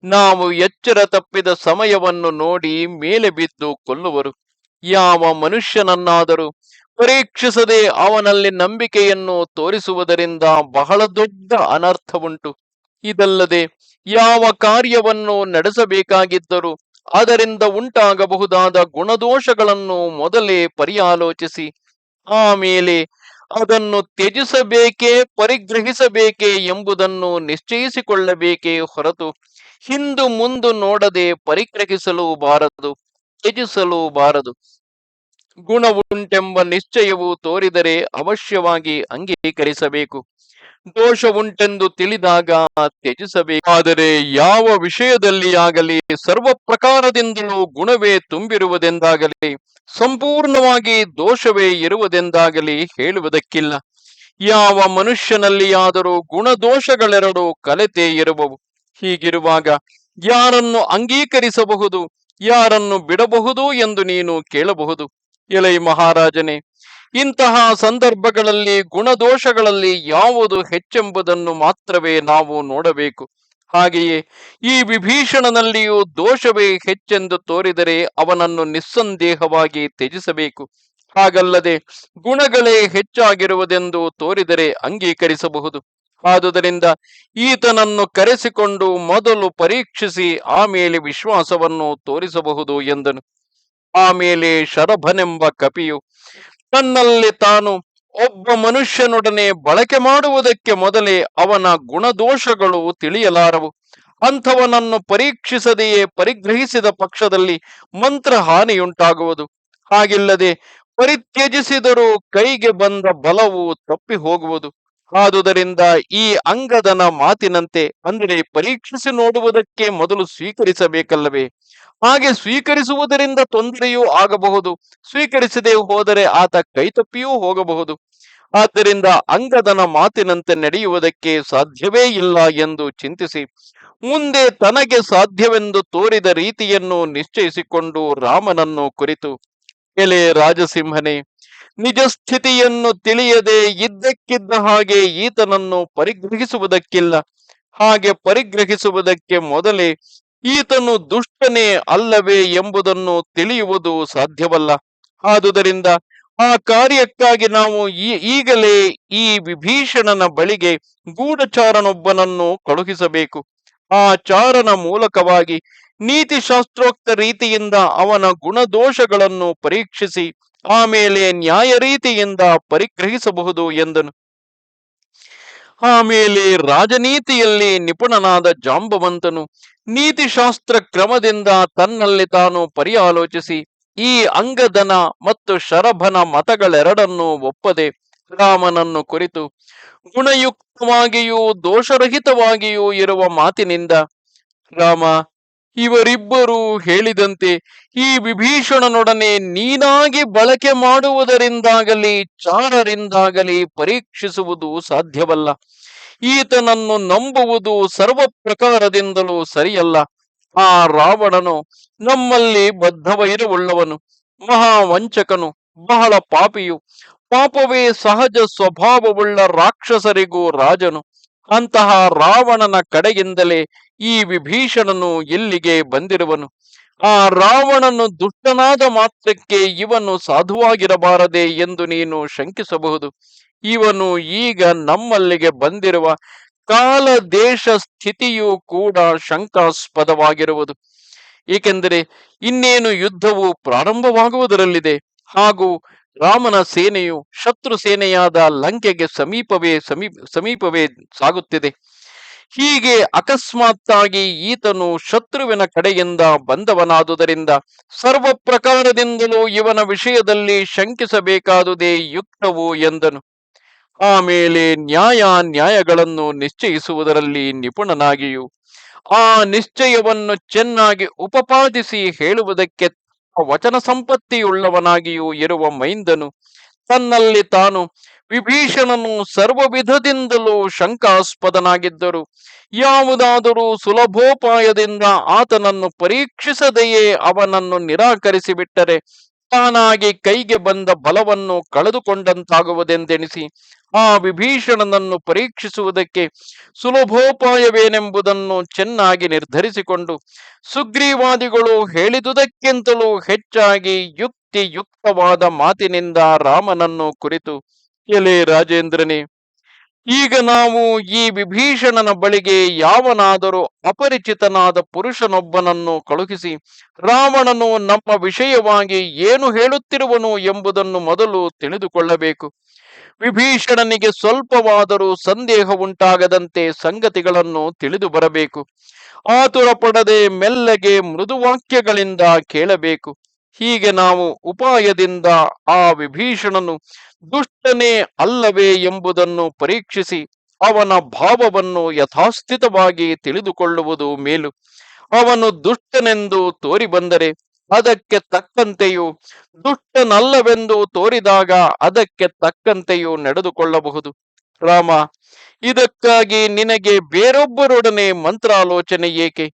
ನಾವು ಎಚ್ಚರ ತಪ್ಪಿದ ಸಮಯವನ್ನು ನೋಡಿ ಮೇಲೆ ಬಿದ್ದು ಕೊಲ್ಲುವರು. ಯಾವ ಮನುಷ್ಯನನ್ನಾದರೂ ಪರೀಕ್ಷಿಸದೆ ಅವನಲ್ಲಿ ನಂಬಿಕೆಯನ್ನು ತೋರಿಸುವುದರಿಂದ ಬಹಳ ದೊಡ್ಡ ಅನರ್ಥವುಂಟು. ಇದಲ್ಲದೆ ಯಾವ ಕಾರ್ಯವನ್ನು ನಡೆಸಬೇಕಾಗಿದ್ದರೂ ಅದರಿಂದ ಉಂಟಾಗಬಹುದಾದ ಗುಣದೋಷಗಳನ್ನು ಮೊದಲೇ ಪರ್ಯಾಲೋಚಿಸಿ ಆಮೇಲೆ ಅದನ್ನು ತ್ಯಜಿಸಬೇಕೇ ಪರಿಗ್ರಹಿಸಬೇಕೇ ಎಂಬುದನ್ನು ನಿಶ್ಚಯಿಸಿಕೊಳ್ಳಬೇಕೇ ಹೊರತು ಹಿಂದು ಮುಂದು ನೋಡದೆ ಪರಿಗ್ರಹಿಸಲೂ ಬಾರದು, ತ್ಯಜಿಸಲೂ ಬಾರದು. ಗುಣವುಂಟೆಂಬ ನಿಶ್ಚಯವು ತೋರಿದರೆ ಅವಶ್ಯವಾಗಿ ಅಂಗೀಕರಿಸಬೇಕು, ದೋಷವುಂಟೆಂದು ತಿಳಿದಾಗ ತ್ಯಜಿಸಬೇಕು. ಆದರೆ ಯಾವ ವಿಷಯದಲ್ಲಿಯಾಗಲಿ ಸರ್ವ ಪ್ರಕಾರದಿಂದಲೂ ಗುಣವೇ ತುಂಬಿರುವುದೆಂದಾಗಲಿ ಸಂಪೂರ್ಣವಾಗಿ ದೋಷವೇ ಇರುವುದೆಂದಾಗಲಿ ಹೇಳುವುದಕ್ಕಿಲ್ಲ. ಯಾವ ಮನುಷ್ಯನಲ್ಲಿಯಾದರೂ ಗುಣದೋಷಗಳೆರಡೂ ಕಲೆತೇ ಇರುವವು. ಹೀಗಿರುವಾಗ ಯಾರನ್ನು ಅಂಗೀಕರಿಸಬಹುದು, ಯಾರನ್ನು ಬಿಡಬಹುದು ಎಂದು ನೀನು ಕೇಳಬಹುದು. ಎಲೈ ಮಹಾರಾಜನೇ, ಇಂತಹ ಸಂದರ್ಭಗಳಲ್ಲಿ ಗುಣದೋಷಗಳಲ್ಲಿ ಯಾವುದು ಹೆಚ್ಚೆಂಬುದನ್ನು ಮಾತ್ರವೇ ನಾವು ನೋಡಬೇಕು. ಹಾಗೆಯೇ ಈ ವಿಭೀಷಣನಲ್ಲಿಯೂ ದೋಷವೇ ಹೆಚ್ಚೆಂದು ತೋರಿದರೆ ಅವನನ್ನು ನಿಸ್ಸಂದೇಹವಾಗಿ ತ್ಯಜಿಸಬೇಕು. ಹಾಗಲ್ಲದೆ ಗುಣಗಳೇ ಹೆಚ್ಚಾಗಿರುವುದೆಂದು ತೋರಿದರೆ ಅಂಗೀಕರಿಸಬಹುದು. ಆದುದರಿಂದ ಈತನನ್ನು ಕರೆಸಿಕೊಂಡು ಮೊದಲು ಪರೀಕ್ಷಿಸಿ ಆಮೇಲೆ ವಿಶ್ವಾಸವನ್ನು ತೋರಿಸಬಹುದು ಎಂದನು. ಆಮೇಲೆ ಶರಭನೆಂಬ ಕಪಿಯು ತನ್ನಲ್ಲಿ ತಾನು ಒಬ್ಬ ಮನುಷ್ಯನೊಡನೆ ಬಳಕೆ ಮಾಡುವುದಕ್ಕೆ ಮೊದಲೇ ಅವನ ಗುಣದೋಷಗಳು ತಿಳಿಯಲಾರವು. ಅಂಥವನನ್ನು ಪರೀಕ್ಷಿಸದೆಯೇ ಪರಿಗ್ರಹಿಸಿದ ಪಕ್ಷದಲ್ಲಿ ಮಂತ್ರ ಹಾನಿಯುಂಟಾಗುವುದು. ಹಾಗಿಲ್ಲದೆ ಪರಿತ್ಯಜಿಸಿದರೂ ಕೈಗೆ ಬಂದ ಬಲವು ತಪ್ಪಿ ಹೋಗುವುದು. ಆದುದರಿಂದ ಈ ಅಂಗದನ ಮಾತಿನಂತೆ ಅಂದರೆ ಪರೀಕ್ಷಿಸಿ ನೋಡುವುದಕ್ಕೆ ಮೊದಲು ಸ್ವೀಕರಿಸಬೇಕಲ್ಲವೇ? ಹಾಗೆ ಸ್ವೀಕರಿಸುವುದರಿಂದ ತೊಂದರೆಯೂ ಆಗಬಹುದು, ಸ್ವೀಕರಿಸದೆ ಹೋದರೆ ಆತ ಕೈತಪ್ಪಿಯೂ ಹೋಗಬಹುದು. ಆದ್ದರಿಂದ ಅಂಗದನ ಮಾತಿನಂತೆ ನಡೆಯುವುದಕ್ಕೆ ಸಾಧ್ಯವೇ ಇಲ್ಲ ಎಂದು ಚಿಂತಿಸಿ ಮುಂದೆ ತನಗೆ ಸಾಧ್ಯವೆಂದು ತೋರಿದ ರೀತಿಯನ್ನು ನಿಶ್ಚಯಿಸಿಕೊಂಡು ರಾಮನನ್ನು ಕುರಿತು, ಎಲೆ ರಾಜಸಿಂಹನೇ, ನಿಜ ಸ್ಥಿತಿಯನ್ನು ತಿಳಿಯದೆ ಇದ್ದಕ್ಕಿದ್ದ ಹಾಗೆ ಈತನನ್ನು ಪರಿಗ್ರಹಿಸುವುದಕ್ಕಿಲ್ಲ. ಹಾಗೆ ಪರಿಗ್ರಹಿಸುವುದಕ್ಕೆ ಮೊದಲೇ ಈತನು ದುಷ್ಟನೇ ಅಲ್ಲವೇ ಎಂಬುದನ್ನು ತಿಳಿಯುವುದು ಸಾಧ್ಯವಲ್ಲ. ಆದುದರಿಂದ ಆ ಕಾರ್ಯಕ್ಕಾಗಿ ನಾವು ಈಗಲೇ ಈ ವಿಭೀಷಣನ ಬಳಿಗೆ ಗೂಢಚಾರನೊಬ್ಬನನ್ನು ಕಳುಹಿಸಬೇಕು. ಆ ಚಾರನ ಮೂಲಕವಾಗಿ ನೀತಿಶಾಸ್ತ್ರೋಕ್ತ ರೀತಿಯಿಂದ ಅವನ ಗುಣದೋಷಗಳನ್ನು ಪರೀಕ್ಷಿಸಿ ಆಮೇಲೆ ನ್ಯಾಯ ರೀತಿಯಿಂದ ಪರಿಗ್ರಹಿಸಬಹುದು ಎಂದನು. ಆಮೇಲೆ ರಾಜನೀತಿಯಲ್ಲಿ ನಿಪುಣನಾದ ಜಾಂಬವಂತನು ನೀತಿಶಾಸ್ತ್ರ ಕ್ರಮದಿಂದ ತನ್ನಲ್ಲಿ ತಾನು ಪರ್ಯಾಲೋಚಿಸಿ ಈ ಅಂಗದನ ಮತ್ತು ಶರಭನ ಮತಗಳೆರಡನ್ನೂ ಒಪ್ಪದೆ ರಾಮನನ್ನು ಕುರಿತು ಗುಣಯುಕ್ತವಾಗಿಯೂ ದೋಷರಹಿತವಾಗಿಯೂ ಇರುವ ಮಾತಿನಿಂದ, ರಾಮ, ಇವರಿಬ್ಬರೂ ಹೇಳಿದಂತೆ ಈ ವಿಭೀಷಣನೊಡನೆ ನೀನಾಗಿ ಬಳಕೆ ಮಾಡುವುದರಿಂದಾಗಲಿ ಚಾರರಿಂದಾಗಲಿ ಪರೀಕ್ಷಿಸುವುದು ಸಾಧ್ಯವಲ್ಲ. ಈತನನ್ನು ನಂಬುವುದು ಸರ್ವ ಪ್ರಕಾರದಿಂದಲೂ ಸರಿಯಲ್ಲ. ಆ ರಾವಣನು ನಮ್ಮಲ್ಲಿ ಬದ್ಧವೈರವುಳ್ಳವನು, ಮಹಾವಂಚಕನು, ಬಹಳ ಪಾಪಿಯು, ಪಾಪವೇ ಸಹಜ ಸ್ವಭಾವವುಳ್ಳ ರಾಕ್ಷಸರಿಗೂ ರಾಜನು. ಅಂತಹ ರಾವಣನ ಕಡೆಯಿಂದಲೇ ಈ ವಿಭೀಷಣನು ಇಲ್ಲಿಗೆ ಬಂದಿರುವನು. ಆ ರಾವಣನು ದುಷ್ಟನಾದ ಮಾತ್ರಕ್ಕೆ ಇವನು ಸಾಧುವಾಗಿರಬಾರದೆ ಎಂದು ನೀನು ಶಂಕಿಸಬಹುದು. ಇವನು ಈಗ ನಮ್ಮಲ್ಲಿಗೆ ಬಂದಿರುವ ಕಾಲ ದೇಶ ಸ್ಥಿತಿಯೂ ಕೂಡ ಶಂಕಾಸ್ಪದವಾಗಿರುವುದು. ಏಕೆಂದರೆ ಇನ್ನೇನು ಯುದ್ಧವು ಪ್ರಾರಂಭವಾಗುವುದರಲ್ಲಿದೆ. ಹಾಗೂ ರಾಮನ ಸೇನೆಯು ಶತ್ರು ಸೇನೆಯಾದ ಲಂಕೆಗೆ ಸಮೀಪವೇ ಸಾಗುತ್ತಿದೆ. ಹೀಗೆ ಅಕಸ್ಮಾತ್ತಾಗಿ ಈತನು ಶತ್ರುವಿನ ಕಡೆಯಿಂದ ಬಂದವನಾದುದರಿಂದ ಸರ್ವ ಪ್ರಕಾರದಿಂದಲೂ ಇವನ ವಿಷಯದಲ್ಲಿ ಶಂಕಿಸಬೇಕಾದುದೇ ಯುಕ್ತವು ಎಂದನು. ಆಮೇಲೆ ನ್ಯಾಯಗಳನ್ನು ನಿಶ್ಚಯಿಸುವುದರಲ್ಲಿ ನಿಪುಣನಾಗಿಯೂ ಆ ನಿಶ್ಚಯವನ್ನು ಚೆನ್ನಾಗಿ ಉಪಪಾದಿಸಿ ಹೇಳುವುದಕ್ಕೆ ವಚನ ಸಂಪತ್ತಿಯುಳ್ಳವನಾಗಿಯೂ ಇರುವ ಮೈಂದನು ತನ್ನಲ್ಲಿ ತಾನು ವಿಭೀಷಣನು ಸರ್ವ ವಿಧದಿಂದಲೂ ಶಂಕಾಸ್ಪದನಾಗಿದ್ದರು ಯಾವುದಾದರೂ ಸುಲಭೋಪಾಯದಿಂದ ಆತನನ್ನು ಪರೀಕ್ಷಿಸದೆಯೇ ಅವನನ್ನು ನಿರಾಕರಿಸಿಬಿಟ್ಟರೆ ತಾನಾಗಿ ಕೈಗೆ ಬಂದ ಬಲವನ್ನು ಕಳೆದುಕೊಂಡಂತಾಗುವುದೆಂದೆಣಿಸಿ ಆ ವಿಭೀಷಣನನ್ನು ಪರೀಕ್ಷಿಸುವುದಕ್ಕೆ ಸುಲಭೋಪಾಯವೇನೆಂಬುದನ್ನು ಚೆನ್ನಾಗಿ ನಿರ್ಧರಿಸಿಕೊಂಡು ಸುಗ್ರೀವಾದಿಗಳು ಹೇಳಿದುದಕ್ಕಿಂತಲೂ ಹೆಚ್ಚಾಗಿ ಯುಕ್ತಿಯುಕ್ತವಾದ ಮಾತಿನಿಂದ ರಾಮನನ್ನು ಕುರಿತು, ಎಲೆ ರಾಜೇಂದ್ರನೇ, ಈಗ ನಾವು ಈ ವಿಭೀಷಣನ ಬಳಿಗೆ ಯಾವನಾದರೂ ಅಪರಿಚಿತನಾದ ಪುರುಷನೊಬ್ಬನನ್ನು ಕಳುಹಿಸಿ ರಾವಣನು ನಮ್ಮ ವಿಷಯವಾಗಿ ಏನು ಹೇಳುತ್ತಿರುವನು ಎಂಬುದನ್ನು ಮೊದಲು ತಿಳಿದುಕೊಳ್ಳಬೇಕು. ವಿಭೀಷಣನಿಗೆ ಸ್ವಲ್ಪವಾದರೂ ಸಂದೇಹ ಉಂಟಾಗದಂತೆ ಸಂಗತಿಗಳನ್ನು ತಿಳಿದು ಬರಬೇಕು. ಆತುರ ಪಡದೆ ಮೆಲ್ಲಗೆ ಮೃದುವಾಕ್ಯಗಳಿಂದ ಕೇಳಬೇಕು. ಹೀಗೆ ನಾವು ಉಪಾಯದಿಂದ ಆ ವಿಭೀಷಣನು ದುಷ್ಟನೇ ಅಲ್ಲವೇ ಎಂಬುದನ್ನು ಪರೀಕ್ಷಿಸಿ ಅವನ ಭಾವವನ್ನು ಯಥಾಸ್ಥಿತವಾಗಿ ತಿಳಿದುಕೊಳ್ಳುವುದು ಮೇಲು. ಅವನು ದುಷ್ಟನೆಂದು ತೋರಿ ಬಂದರೆ ಅದಕ್ಕೆ ತಕ್ಕಂತೆಯೂ, ದುಷ್ಟನಲ್ಲವೆಂದು ತೋರಿದಾಗ ಅದಕ್ಕೆ ತಕ್ಕಂತೆಯೂ ನಡೆದುಕೊಳ್ಳಬಹುದು. ರಾಮ, ಇದಕ್ಕಾಗಿ ನಿನಗೆ ಬೇರೊಬ್ಬರೊಡನೆ ಮಂತ್ರಾಲೋಚನೆ ಏಕೆ?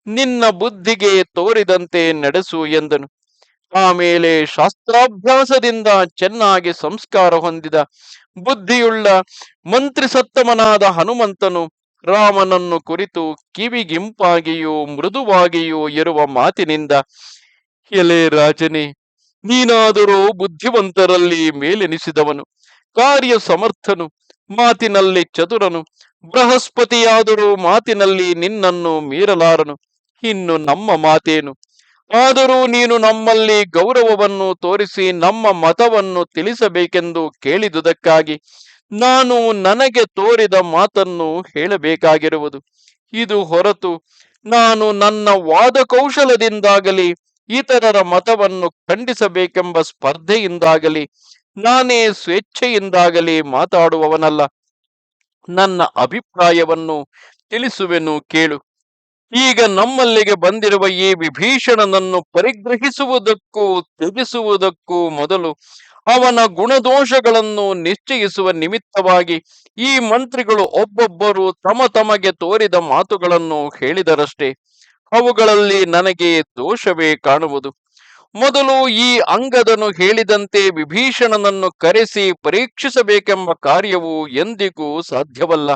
ನಿನ್ನ ಬುದ್ಧಿಗೆ ತೋರಿದಂತೆ ನಡೆಸು ಎಂದನು. ಆಮೇಲೆ ಶಾಸ್ತ್ರಾಭ್ಯಾಸದಿಂದ ಚೆನ್ನಾಗಿ ಸಂಸ್ಕಾರ ಹೊಂದಿದ ಬುದ್ಧಿಯುಳ್ಳ ಮಂತ್ರಿಸತ್ತಮನಾದ ಹನುಮಂತನು ರಾಮನನ್ನು ಕುರಿತು ಕಿವಿಗಿಂಪಾಗಿಯೂ ಮೃದುವಾಗಿಯೂ ಇರುವ ಮಾತಿನಿಂದ, ಎಲೆ ರಾಜನೇ, ನೀನಾದರೂ ಬುದ್ಧಿವಂತರಲ್ಲಿ ಮೇಲೆನಿಸಿದವನು, ಕಾರ್ಯ ಸಮರ್ಥನು, ಮಾತಿನಲ್ಲಿ ಚತುರನು. ಬೃಹಸ್ಪತಿಯಾದರೂ ಮಾತಿನಲ್ಲಿ ನಿನ್ನನ್ನು ಮೀರಲಾರನು. ಇನ್ನು ನಮ್ಮ ಮಾತೇನು? ಆದರೂ ನೀನು ನಮ್ಮಲ್ಲಿ ಗೌರವವನ್ನು ತೋರಿಸಿ ನಮ್ಮ ಮತವನ್ನು ತಿಳಿಸಬೇಕೆಂದು ಕೇಳಿದುದಕ್ಕಾಗಿ ನಾನು ನನಗೆ ತೋರಿದ ಮಾತನ್ನು ಹೇಳಬೇಕಾಗಿರುವುದು. ಇದು ಹೊರತು ನಾನು ನನ್ನ ವಾದ ಕೌಶಲದಿಂದಾಗಲಿ ಇತರರ ಮತವನ್ನು ಖಂಡಿಸಬೇಕೆಂಬ ಸ್ಪರ್ಧೆಯಿಂದಾಗಲಿ ನಾನೇ ಸ್ವೇಚ್ಛೆಯಿಂದಾಗಲಿ ಮಾತಾಡುವವನಲ್ಲ. ನನ್ನ ಅಭಿಪ್ರಾಯವನ್ನು ತಿಳಿಸುವೆನು ಕೇಳು. ಈಗ ನಮ್ಮಲ್ಲಿಗೆ ಬಂದಿರುವ ಈ ವಿಭೀಷಣನನ್ನು ಪರಿಗ್ರಹಿಸುವುದಕ್ಕೂ ತ್ಯಜಿಸುವುದಕ್ಕೂ ಮೊದಲು ಅವನ ಗುಣದೋಷಗಳನ್ನು ನಿಶ್ಚಯಿಸುವ ನಿಮಿತ್ತವಾಗಿ ಈ ಮಂತ್ರಿಗಳು ಒಬ್ಬೊಬ್ಬರು ತಮಗೆ ತೋರಿದ ಮಾತುಗಳನ್ನು ಹೇಳಿದರಷ್ಟೇ. ಅವುಗಳಲ್ಲಿ ನನಗೆ ದೋಷವೇ ಕಾಣುವುದು. ಮೊದಲು ಈ ಅಂಗದನು ಹೇಳಿದಂತೆ ವಿಭೀಷಣನನ್ನು ಕರೆಸಿ ಪರೀಕ್ಷಿಸಬೇಕೆಂಬ ಕಾರ್ಯವು ಎಂದಿಗೂ ಸಾಧ್ಯವಲ್ಲ.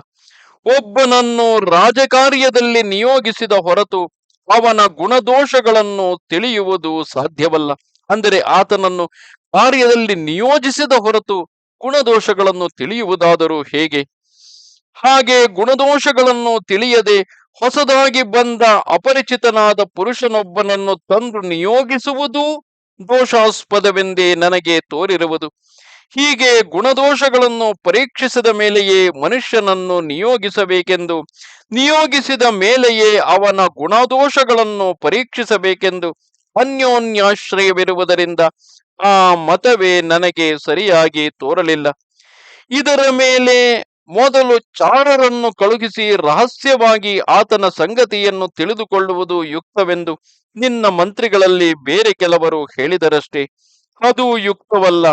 ಒಬ್ಬನನ್ನು ರಾಜಕಾರ್ಯದಲ್ಲಿ ನಿಯೋಗಿಸಿದ ಹೊರತು ಅವನ ಗುಣದೋಷಗಳನ್ನು ತಿಳಿಯುವುದು ಸಾಧ್ಯವಲ್ಲ. ಅಂದರೆ ಆತನನ್ನು ಕಾರ್ಯದಲ್ಲಿ ನಿಯೋಜಿಸಿದ ಹೊರತು ಗುಣದೋಷಗಳನ್ನು ತಿಳಿಯುವುದಾದರೂ ಹೇಗೆ? ಹಾಗೆ ಗುಣದೋಷಗಳನ್ನು ತಿಳಿಯದೆ ಹೊಸದಾಗಿ ಬಂದ ಅಪರಿಚಿತನಾದ ಪುರುಷನೊಬ್ಬನನ್ನು ತಂದು ನಿಯೋಗಿಸುವುದೂ ದೋಷಾಸ್ಪದವೆಂದೇ ನನಗೆ ತೋರಿರುವುದು. ಹೀಗೆ ಗುಣದೋಷಗಳನ್ನು ಪರೀಕ್ಷಿಸಿದ ಮೇಲೆಯೇ ಮನುಷ್ಯನನ್ನು ನಿಯೋಗಿಸಬೇಕೆಂದು, ನಿಯೋಗಿಸಿದ ಮೇಲೆಯೇ ಅವನ ಗುಣದೋಷಗಳನ್ನು ಪರೀಕ್ಷಿಸಬೇಕೆಂದು ಅನ್ಯೋನ್ಯಾಶ್ರಯವಿರುವುದರಿಂದ ಆ ಮತವೇ ನನಗೆ ಸರಿಯಾಗಿ ತೋರಲಿಲ್ಲ. ಇದರ ಮೇಲೆ ಮೊದಲು ಚಾರರನ್ನು ಕಳುಹಿಸಿ ರಹಸ್ಯವಾಗಿ ಆತನ ಸಂಗತಿಯನ್ನು ತಿಳಿದುಕೊಳ್ಳುವುದು ಯುಕ್ತವೆಂದು ನಿನ್ನ ಮಂತ್ರಿಗಳಲ್ಲಿ ಬೇರೆ ಕೆಲವರು ಹೇಳಿದರಷ್ಟೇ. ಅದು ಯುಕ್ತವಲ್ಲ.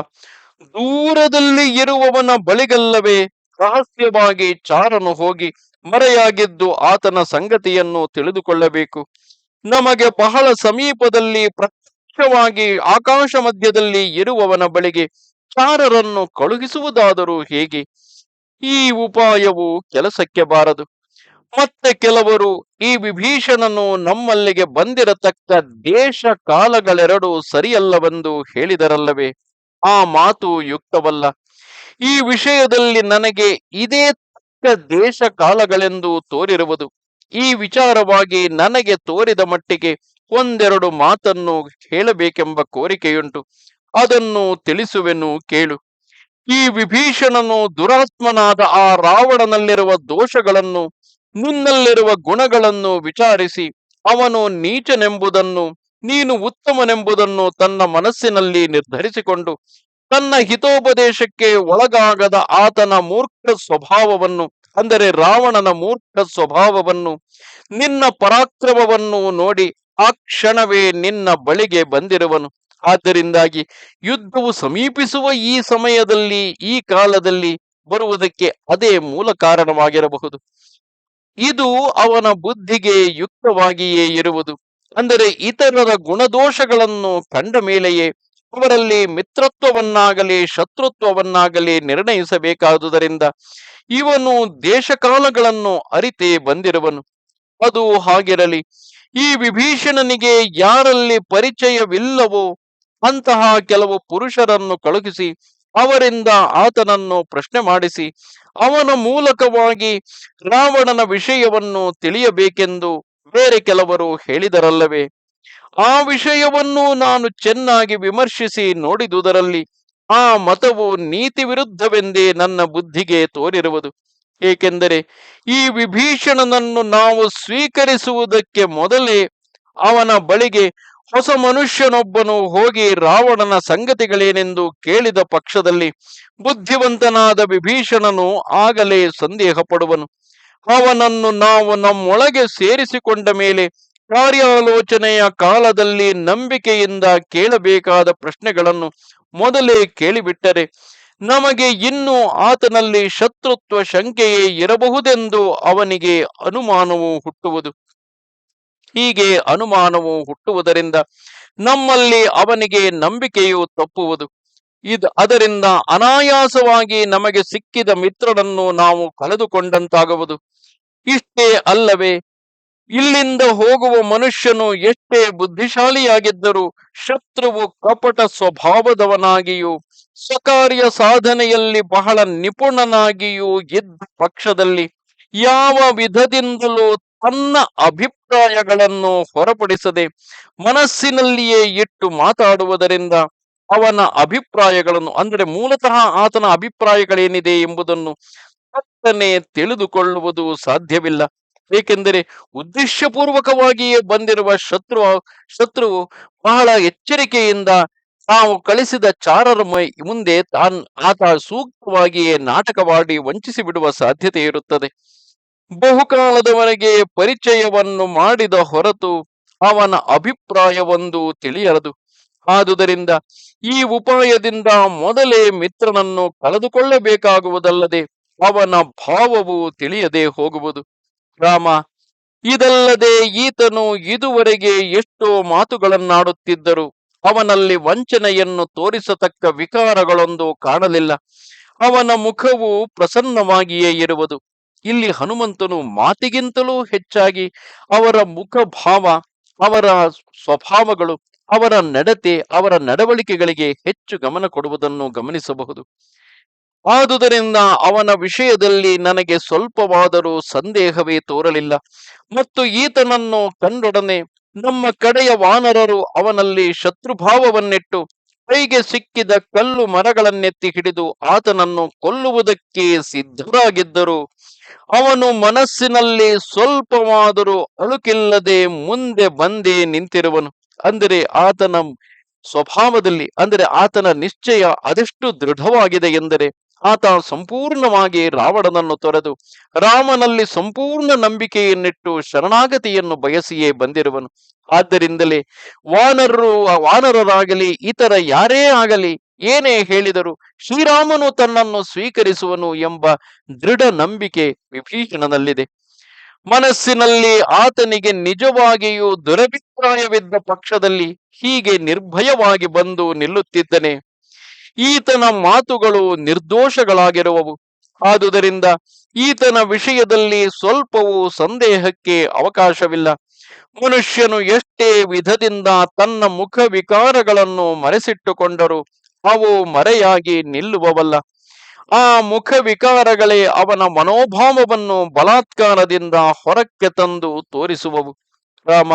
ದೂರದಲ್ಲಿ ಇರುವವನ ಬಳಿಗಲ್ಲವೇ ರಹಸ್ಯವಾಗಿ ಚಾರನು ಹೋಗಿ ಮರೆಯಾಗಿದ್ದು ಆತನ ಸಂಗತಿಯನ್ನು ತಿಳಿದುಕೊಳ್ಳಬೇಕು. ನಮಗೆ ಬಹಳ ಸಮೀಪದಲ್ಲಿ ಪ್ರತ್ಯಕ್ಷವಾಗಿ ಆಕಾಶ ಮಧ್ಯದಲ್ಲಿ ಇರುವವನ ಬಳಿಗೆ ಚಾರರನ್ನು ಕಳುಹಿಸುವುದಾದರೂ ಹೇಗೆ? ಈ ಉಪಾಯವು ಕೆಲಸಕ್ಕೆ ಬಾರದು. ಮತ್ತೆ ಕೆಲವರು ಈ ವಿಭೀಷಣನು ನಮ್ಮಲ್ಲಿಗೆ ಬಂದಿರತಕ್ಕ ದೇಶ ಕಾಲಗಳೆರಡು ಸರಿಯಲ್ಲವೆಂದು ಹೇಳಿದರಲ್ಲವೇ? ಆ ಮಾತು ಯುಕ್ತವಲ್ಲ. ಈ ವಿಷಯದಲ್ಲಿ ನನಗೆ ಇದೇ ತಕ್ಕ ದೇಶ ಕಾಲಗಳೆಂದು ತೋರಿರುವುದು. ಈ ವಿಚಾರವಾಗಿ ನನಗೆ ತೋರಿದ ಮಟ್ಟಿಗೆ ಒಂದೆರಡು ಮಾತನ್ನು ಹೇಳಬೇಕೆಂಬ ಕೋರಿಕೆಯುಂಟು. ಅದನ್ನು ತಿಳಿಸುವೆನು, ಕೇಳು. ಈ ವಿಭೀಷಣನು ದುರಾತ್ಮನಾದ ಆ ರಾವಣನಲ್ಲಿರುವ ದೋಷಗಳನ್ನು, ನಿನ್ನಲ್ಲಿರುವ ಗುಣಗಳನ್ನು ವಿಚಾರಿಸಿ ಅವನು ನೀಚನೆಂಬುದನ್ನು, ನೀನು ಉತ್ತಮನೆಂಬುದನ್ನು ತನ್ನ ಮನಸ್ಸಿನಲ್ಲಿ ನಿರ್ಧರಿಸಿಕೊಂಡು ತನ್ನ ಹಿತೋಪದೇಶಕ್ಕೆ ಒಳಗಾಗದ ಆತನ ಮೂರ್ಖ ಸ್ವಭಾವವನ್ನು, ಅಂದರೆ ರಾವಣನ ಮೂರ್ಖ ಸ್ವಭಾವವನ್ನು, ನಿನ್ನ ಪರಾಕ್ರಮವನ್ನು ನೋಡಿ ಆ ಕ್ಷಣವೇ ನಿನ್ನ ಬಳಿಗೆ ಬಂದಿರುವನು. ಆದ್ದರಿಂದಾಗಿ ಯುದ್ಧವು ಸಮೀಪಿಸುವ ಈ ಸಮಯದಲ್ಲಿ, ಈ ಕಾಲದಲ್ಲಿ ಬರುವುದಕ್ಕೆ ಅದೇ ಮೂಲ ಕಾರಣವಾಗಿರಬಹುದು. ಇದು ಅವನ ಬುದ್ಧಿಗೆ ಯುಕ್ತವಾಗಿಯೇ ಇರುವುದು. ಅಂದರೆ ಇತರರ ಗುಣದೋಷಗಳನ್ನು ಕಂಡ ಮೇಲೆಯೇ ಅವರಲ್ಲಿ ಮಿತ್ರತ್ವವನ್ನಾಗಲಿ ಶತ್ರುತ್ವವನ್ನಾಗಲಿ ನಿರ್ಣಯಿಸಬೇಕಾದುದರಿಂದ ಇವನು ದೇಶಕಾಲಗಳನ್ನು ಅರಿತೇ ಬಂದಿರುವನು. ಅದು ಹಾಗಿರಲಿ. ಈ ವಿಭೀಷಣನಿಗೆ ಯಾರಲ್ಲಿ ಪರಿಚಯವಿಲ್ಲವೋ ಅಂತಹ ಕೆಲವು ಪುರುಷರನ್ನು ಕಳುಹಿಸಿ ಅವರಿಂದ ಆತನನ್ನು ಪ್ರಶ್ನೆ ಮಾಡಿಸಿ ಅವನ ಮೂಲಕವಾಗಿ ರಾವಣನ ವಿಷಯವನ್ನು ತಿಳಿಯಬೇಕೆಂದು ಬೇರೆ ಕೆಲವರು ಹೇಳಿದರಲ್ಲವೇ? ಆ ವಿಷಯವನ್ನು ನಾನು ಚೆನ್ನಾಗಿ ವಿಮರ್ಶಿಸಿ ನೋಡಿದುದರಲ್ಲಿ ಆ ಮತವು ನೀತಿ ವಿರುದ್ಧವೆಂದೇ ನನ್ನ ಬುದ್ಧಿಗೆ ತೋರಿರುವುದು. ಏಕೆಂದರೆ ಈ ವಿಭೀಷಣನನ್ನು ನಾವು ಸ್ವೀಕರಿಸುವುದಕ್ಕೆ ಮೊದಲೇ ಅವನ ಬಳಿಗೆ ಹೊಸ ಮನುಷ್ಯನೊಬ್ಬನು ಹೋಗಿ ರಾವಣನ ಸಂಗತಿಗಳೇನೆಂದು ಕೇಳಿದ ಪಕ್ಷದಲ್ಲಿ ಬುದ್ಧಿವಂತನಾದ ವಿಭೀಷಣನು ಆಗಲೇ ಸಂದೇಹ ಪಡುವನು. ಅವನನ್ನು ನಾವು ನಮ್ಮೊಳಗೆ ಸೇರಿಸಿಕೊಂಡ ಮೇಲೆ ಕಾರ್ಯಾಲೋಚನೆಯ ಕಾಲದಲ್ಲಿ ನಂಬಿಕೆಯಿಂದ ಕೇಳಬೇಕಾದ ಪ್ರಶ್ನೆಗಳನ್ನು ಮೊದಲೇ ಕೇಳಿಬಿಟ್ಟರೆ ನಮಗೆ ಇನ್ನೂ ಆತನಲ್ಲಿ ಶತ್ರುತ್ವ ಶಂಕೆಯೇ ಇರಬಹುದೆಂದು ಅವನಿಗೆ ಅನುಮಾನವು ಹುಟ್ಟುವುದು. ಹೀಗೆ ಅನುಮಾನವು ಹುಟ್ಟುವುದರಿಂದ ನಮ್ಮಲ್ಲಿ ಅವನಿಗೆ ನಂಬಿಕೆಯು ತಪ್ಪುವುದು. ಅದರಿಂದ ಅನಾಯಾಸವಾಗಿ ನಮಗೆ ಸಿಕ್ಕಿದ ಮಿತ್ರನನ್ನು ನಾವು ಕಳೆದುಕೊಂಡಂತಾಗುವುದು. ಇಷ್ಟೇ ಅಲ್ಲವೇ, ಇಲ್ಲಿಂದ ಹೋಗುವ ಮನುಷ್ಯನು ಎಷ್ಟೇ ಬುದ್ಧಿಶಾಲಿಯಾಗಿದ್ದರೂ ಶತ್ರುವು ಕಪಟ ಸ್ವಭಾವದವನಾಗಿಯೂ ಸ್ವಕಾರ್ಯ ಸಾಧನೆಯಲ್ಲಿ ಬಹಳ ನಿಪುಣನಾಗಿಯೂ ಇದ್ದ ಪಕ್ಷದಲ್ಲಿ ಯಾವ ವಿಧದಿಂದಲೂ ತನ್ನ ಅಭಿಪ್ರಾಯಗಳನ್ನು ಹೊರಪಡಿಸದೆ ಮನಸ್ಸಿನಲ್ಲಿಯೇ ಇಟ್ಟು ಮಾತಾಡುವುದರಿಂದ ಅವನ ಅಭಿಪ್ರಾಯಗಳನ್ನು, ಅಂದರೆ ಮೂಲತಃ ಆತನ ಅಭಿಪ್ರಾಯಗಳೇನಿದೆ ಎಂಬುದನ್ನು ತಟ್ಟನೆ ತಿಳಿದುಕೊಳ್ಳುವುದು ಸಾಧ್ಯವಿಲ್ಲ. ಏಕೆಂದರೆ ಉದ್ದೇಶಪೂರ್ವಕವಾಗಿಯೇ ಬಂದಿರುವ ಶತ್ರುವು ಬಹಳ ಎಚ್ಚರಿಕೆಯಿಂದ ತಾವು ಕಳಿಸಿದ ಚಾರರ ಮುಂದೆ ಆತ ಸೂಕ್ತವಾಗಿಯೇ ನಾಟಕವಾಡಿ ವಂಚಿಸಿ ಬಿಡುವ ಸಾಧ್ಯತೆ ಇರುತ್ತದೆ. ಬಹುಕಾಲದವರೆಗೆ ಪರಿಚಯವನ್ನು ಮಾಡಿದ ಹೊರತು ಅವನ ಅಭಿಪ್ರಾಯವೊಂದು ತಿಳಿಯರದು. ಆದುದರಿಂದ ಈ ಉಪಾಯದಿಂದ ಮೊದಲೇ ಮಿತ್ರನನ್ನು ಕಳೆದುಕೊಳ್ಳಬೇಕಾಗುವುದಲ್ಲದೆ ಅವನ ಭಾವವು ತಿಳಿಯದೆ ಹೋಗುವುದು. ರಾಮ, ಇದಲ್ಲದೆ ಈತನು ಇದುವರೆಗೆ ಎಷ್ಟೋ ಮಾತುಗಳನ್ನಾಡುತ್ತಿದ್ದರು ಅವನಲ್ಲಿ ವಂಚನೆಯನ್ನು ತೋರಿಸತಕ್ಕ ವಿಕಾರಗಳೊಂದು ಕಾಣಲಿಲ್ಲ. ಅವನ ಮುಖವು ಪ್ರಸನ್ನವಾಗಿಯೇ ಇರುವುದು. ಇಲ್ಲಿ ಹನುಮಂತನು ಮಾತಿಗಿಂತಲೂ ಹೆಚ್ಚಾಗಿ ಅವರ ಮುಖಭಾವ, ಅವರ ಸ್ವಭಾವಗಳು, ಅವರ ನಡತೆ, ಅವರ ನಡವಳಿಕೆಗಳಿಗೆ ಹೆಚ್ಚು ಗಮನ ಕೊಡುವುದನ್ನು ಗಮನಿಸಬಹುದು. ಆದುದರಿಂದ ಅವನ ವಿಷಯದಲ್ಲಿ ನನಗೆ ಸ್ವಲ್ಪವಾದರೂ ಸಂದೇಹವೇ ತೋರಲಿಲ್ಲ. ಮತ್ತು ಈತನನ್ನು ಕಂಡೊಡನೆ ನಮ್ಮ ಕಡೆಯ ವಾನರರು ಅವನಲ್ಲಿ ಶತ್ರುಭಾವವನ್ನಿಟ್ಟು ಕೈಗೆ ಸಿಕ್ಕಿದ ಕಲ್ಲು ಮರಗಳನ್ನೆತ್ತಿ ಹಿಡಿದು ಆತನನ್ನು ಕೊಲ್ಲುವುದಕ್ಕೆ ಸಿದ್ಧರಾಗಿದ್ದರು. ಅವನು ಮನಸ್ಸಿನಲ್ಲಿ ಸ್ವಲ್ಪವಾದರೂ ಅಳುಕಿಲ್ಲದೆ ಮುಂದೆ ಬಂದೇ ನಿಂತಿರುವನು. ಅಂದರೆ ಆತನ ಸ್ವಭಾವದಲ್ಲಿ, ಅಂದರೆ ಆತನ ನಿಶ್ಚಯ ಅದೆಷ್ಟು ದೃಢವಾಗಿದೆ ಎಂದರೆ ಆತ ಸಂಪೂರ್ಣವಾಗಿ ರಾವಣನನ್ನು ತೊರೆದು ರಾಮನಲ್ಲಿ ಸಂಪೂರ್ಣ ನಂಬಿಕೆಯನ್ನಿಟ್ಟು ಶರಣಾಗತಿಯನ್ನು ಬಯಸಿಯೇ ಬಂದಿರುವನು. ಆದ್ದರಿಂದಲೇ ವಾನರರಾಗಲಿ ಇತರ ಯಾರೇ ಆಗಲಿ ಏನೇ ಹೇಳಿದರು ಶ್ರೀರಾಮನು ತನ್ನನ್ನು ಸ್ವೀಕರಿಸುವನು ಎಂಬ ದೃಢ ನಂಬಿಕೆ ವಿಭೀಷಣನಲ್ಲಿದೆ. ಮನಸ್ಸಿನಲ್ಲಿ ಆತನಿಗೆ ನಿಜವಾಗಿಯೂ ದುರಭಿಪ್ರಾಯವಿದ್ದ ಪಕ್ಷದಲ್ಲಿ ಹೀಗೆ ನಿರ್ಭಯವಾಗಿ ಬಂದು ನಿಲ್ಲುತ್ತಿದ್ದನೆ. ಈತನ ಮಾತುಗಳು ನಿರ್ದೋಷಗಳಾಗಿರುವವು. ಆದುದರಿಂದ ಈತನ ವಿಷಯದಲ್ಲಿ ಸ್ವಲ್ಪವೂ ಸಂದೇಹಕ್ಕೆ ಅವಕಾಶವಿಲ್ಲ. ಮನುಷ್ಯನು ಎಷ್ಟೇ ವಿಧದಿಂದ ತನ್ನ ಮುಖ ವಿಕಾರಗಳನ್ನು ಮರೆಸಿಟ್ಟುಕೊಂಡರೂ ಅವು ಮರೆಯಾಗಿ ನಿಲ್ಲುವವಲ್ಲ. ಆ ಮುಖ ವಿಕಾರಗಳೇ ಅವನ ಮನೋಭಾವವನ್ನು ಬಲಾತ್ಕಾರದಿಂದ ಹೊರಕ್ಕೆ ತಂದು ತೋರಿಸುವವು. ರಾಮ,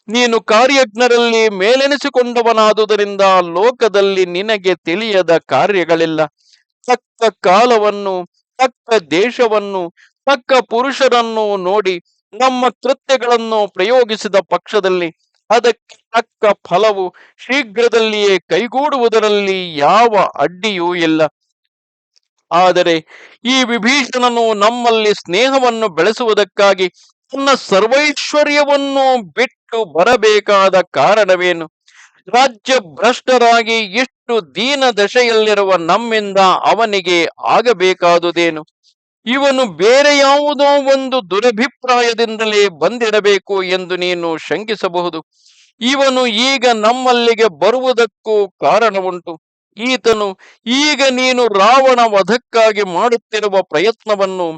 ನೀನು ಕಾರ್ಯಜ್ಞರಲ್ಲಿ ಮೇಲೆನಿಸಿಕೊಂಡವನಾದುದರಿಂದ ಲೋಕದಲ್ಲಿ ನಿನಗೆ ತಿಳಿಯದ ಕಾರ್ಯಗಳಿಲ್ಲ. ತಕ್ಕ ಕಾಲವನ್ನು, ತಕ್ಕ ದೇಶವನ್ನು, ತಕ್ಕ ಪುರುಷರನ್ನು ನೋಡಿ ನಮ್ಮ ಕೃತ್ಯಗಳನ್ನು ಪ್ರಯೋಗಿಸಿದ ಪಕ್ಷದಲ್ಲಿ ಅದಕ್ಕೆ ತಕ್ಕ ಫಲವು ಶೀಘ್ರದಲ್ಲಿಯೇ ಕೈಗೂಡುವುದರಲ್ಲಿ ಯಾವ ಅಡ್ಡಿಯೂ ಇಲ್ಲ. ಆದರೆ ಈ ವಿಭೀಷಣನು ನಮ್ಮಲ್ಲಿ ಸ್ನೇಹವನ್ನು ಬೆಳೆಸುವುದಕ್ಕಾಗಿ ತನ್ನ ಸರ್ವೈಶ್ವರ್ಯವನ್ನು ಬಿಟ್ಟು ಬರಬೇಕಾದ ಕಾರಣವೇನು? ರಾಜ್ಯ ಭ್ರಷ್ಟರಾಗಿ ಇಷ್ಟು ದೀನ ದಶೆಯಲ್ಲಿರುವ ನಮ್ಮಿಂದ ಅವನಿಗೆ ಆಗಬೇಕಾದುದೇನು? ಇವನು ಬೇರೆ ಯಾವುದೋ ಒಂದು ದುರಭಿಪ್ರಾಯದಿಂದಲೇ ಬಂದಿರಬೇಕು ಎಂದು ನೀನು ಶಂಕಿಸಬಹುದು. ಇವನು ಈಗ ನಮ್ಮಲ್ಲಿಗೆ ಬರುವುದಕ್ಕೂ ಕಾರಣವುಂಟು. ಈತನು ಈಗ ನೀನು ರಾವಣ ವಧಕ್ಕಾಗಿ ಮಾಡುತ್ತಿರುವ ಪ್ರಯತ್ನವನ್ನು,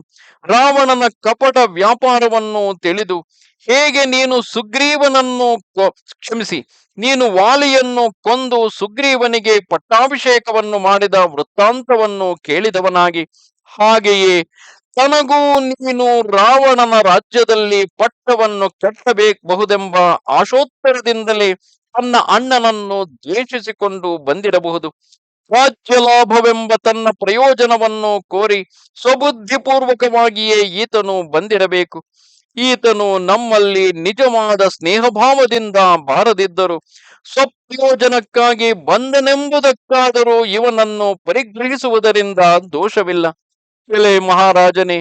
ರಾವಣನ ಕಪಟ ವ್ಯಾಪಾರವನ್ನು ತಿಳಿದು ಹೇಗೆ ನೀನು ಸುಗ್ರೀವನನ್ನು ಕ್ಷಮಿಸಿ ನೀನು ವಾಲಿಯನ್ನು ಕೊಂದು ಸುಗ್ರೀವನಿಗೆ ಪಟ್ಟಾಭಿಷೇಕವನ್ನು ಮಾಡಿದ ವೃತ್ತಾಂತವನ್ನು ಕೇಳಿದವನಾಗಿ, ಹಾಗೆಯೇ ತನಗೂ ನೀನು ರಾವಣನ ರಾಜ್ಯದಲ್ಲಿ ಪಟ್ಟವನ್ನು ಕೆಟ್ಟಬೇಕಬಹುದೆಂಬ ಆಶೋತ್ತರದಿಂದಲೇ ತನ್ನ ಅಣ್ಣನನ್ನು ದ್ವೇಷಿಸಿಕೊಂಡು ಬಂದಿರಬಹುದು. ರಾಜ್ಯ ಲಾಭವೆಂಬ ತನ್ನ ಪ್ರಯೋಜನವನ್ನು ಕೋರಿ ಸ್ವಬುದ್ಧಿಪೂರ್ವಕವಾಗಿಯೇ ಈತನು ಬಂದಿರಬೇಕು. ಈತನು ನಮ್ಮಲ್ಲಿ ನಿಜವಾದ ಸ್ನೇಹಭಾವದಿಂದ ಬಾರದಿದ್ದರು ಸ್ವಪ್ರಯೋಜನಕ್ಕಾಗಿ ಬಂದನೆಂಬುದಕ್ಕಾದರೂ ಇವನನ್ನು ಪರಿಗ್ರಹಿಸುವುದರಿಂದ ದೋಷವಿಲ್ಲ. ಎಲೆ ಮಹಾರಾಜನೇ,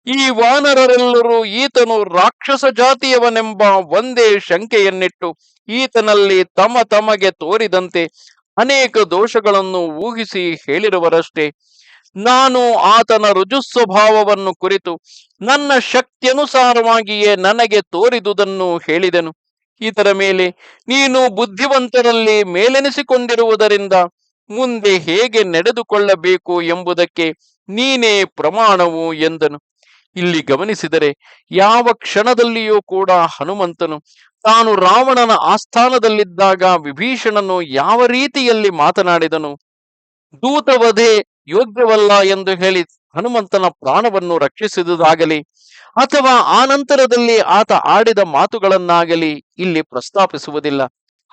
ಈ ವಾನರರೆಲ್ಲರೂ ಈತನು ರಾಕ್ಷಸ ಜಾತಿಯವನೆಂಬ ಒಂದೇ ಶಂಕೆಯನ್ನಿಟ್ಟು ಈತನಲ್ಲಿ ತಮಗೆ ತೋರಿದಂತೆ ಅನೇಕ ದೋಷಗಳನ್ನು ಊಹಿಸಿ ಹೇಳಿರುವರಷ್ಟೇ. ನಾನು ಆತನ ರುಜುಸ್ವಭಾವವನ್ನು ಕುರಿತು ನನ್ನ ಶಕ್ತಿಯನುಸಾರವಾಗಿಯೇ ನನಗೆ ತೋರಿದುದನ್ನು ಹೇಳಿದೆನು. ಇದರ ಮೇಲೆ ನೀನು ಬುದ್ಧಿವಂತರಲ್ಲಿ ಮೇಲೆನಿಸಿಕೊಂಡಿರುವುದರಿಂದ ಮುಂದೆ ಹೇಗೆ ನಡೆದುಕೊಳ್ಳಬೇಕು ಎಂಬುದಕ್ಕೆ ನೀನೇ ಪ್ರಮಾಣವು ಎಂದನು. ಇಲ್ಲಿ ಗಮನಿಸಿದರೆ ಯಾವ ಕ್ಷಣದಲ್ಲಿಯೂ ಕೂಡ ಹನುಮಂತನು ತಾನು ರಾವಣನ ಆಸ್ಥಾನದಲ್ಲಿದ್ದಾಗ ವಿಭೀಷಣನು ಯಾವ ರೀತಿಯಲ್ಲಿ ಮಾತನಾಡಿದನು, ದೂತವಧೆ ಯೋಗ್ಯವಲ್ಲ ಎಂದು ಹೇಳಿ ಹನುಮಂತನ ಪ್ರಾಣವನ್ನು ರಕ್ಷಿಸಿದುದಾಗಲಿ ಅಥವಾ ಆ ನಂತರದಲ್ಲಿ ಆತ ಆಡಿದ ಮಾತುಗಳನ್ನಾಗಲಿ ಇಲ್ಲಿ ಪ್ರಸ್ತಾಪಿಸುವುದಿಲ್ಲ.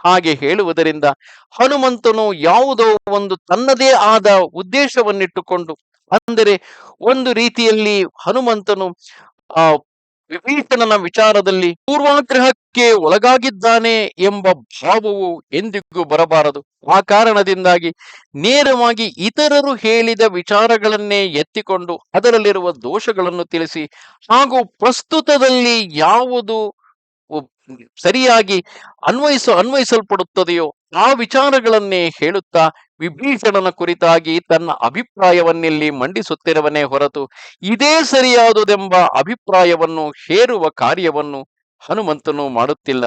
ಹಾಗೆ ಹೇಳುವುದರಿಂದ ಹನುಮಂತನು ಯಾವುದೋ ಒಂದು ತನ್ನದೇ ಆದ ಉದ್ದೇಶವನ್ನಿಟ್ಟುಕೊಂಡು, ಅಂದರೆ ಒಂದು ರೀತಿಯಲ್ಲಿ ಹನುಮಂತನು ವಿಭೀಷಣನ ವಿಚಾರದಲ್ಲಿ ಪೂರ್ವಾಗ್ರಹಕ್ಕೆ ಒಳಗಾಗಿದ್ದಾನೆ ಎಂಬ ಭಾವವು ಎಂದಿಗೂ ಬರಬಾರದು. ಆ ಕಾರಣದಿಂದಾಗಿ ನೇರವಾಗಿ ಇತರರು ಹೇಳಿದ ವಿಚಾರಗಳನ್ನೇ ಎತ್ತಿಕೊಂಡು ಅದರಲ್ಲಿರುವ ದೋಷಗಳನ್ನು ತಿಳಿಸಿ ಹಾಗೂ ಪ್ರಸ್ತುತದಲ್ಲಿ ಯಾವುದು ಸರಿಯಾಗಿ ಅನ್ವಯಿಸಲ್ಪಡುತ್ತದೆಯೋ ಆ ವಿಚಾರಗಳನ್ನೇ ಹೇಳುತ್ತಾ ವಿಭೀಷಣನ ಕುರಿತಾಗಿ ತನ್ನ ಅಭಿಪ್ರಾಯವನ್ನಿಲ್ಲಿ ಮಂಡಿಸುತ್ತಿರುವನೇ ಹೊರತು ಇದೇ ಸರಿಯಾದುದೆಂಬ ಅಭಿಪ್ರಾಯವನ್ನು ಹೇರುವ ಕಾರ್ಯವನ್ನು ಹನುಮಂತನು ಮಾಡುತ್ತಿಲ್ಲ.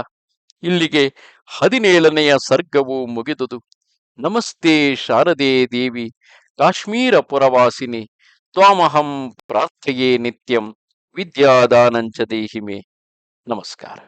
ಇಲ್ಲಿಗೆ 17ನೆಯ ಸರ್ಗವು ಮುಗಿದುದು. ನಮಸ್ತೆ ಶಾರದೆ ದೇವಿ ಕಾಶ್ಮೀರ ಪುರವಾಸಿನಿ ತ್ವಾಮಹಂ ಪ್ರಾರ್ಥಯೇ ನಿತ್ಯಂ ವಿದ್ಯಾದಾನಂಚ ದೇಹಿಮೆ. ನಮಸ್ಕಾರ.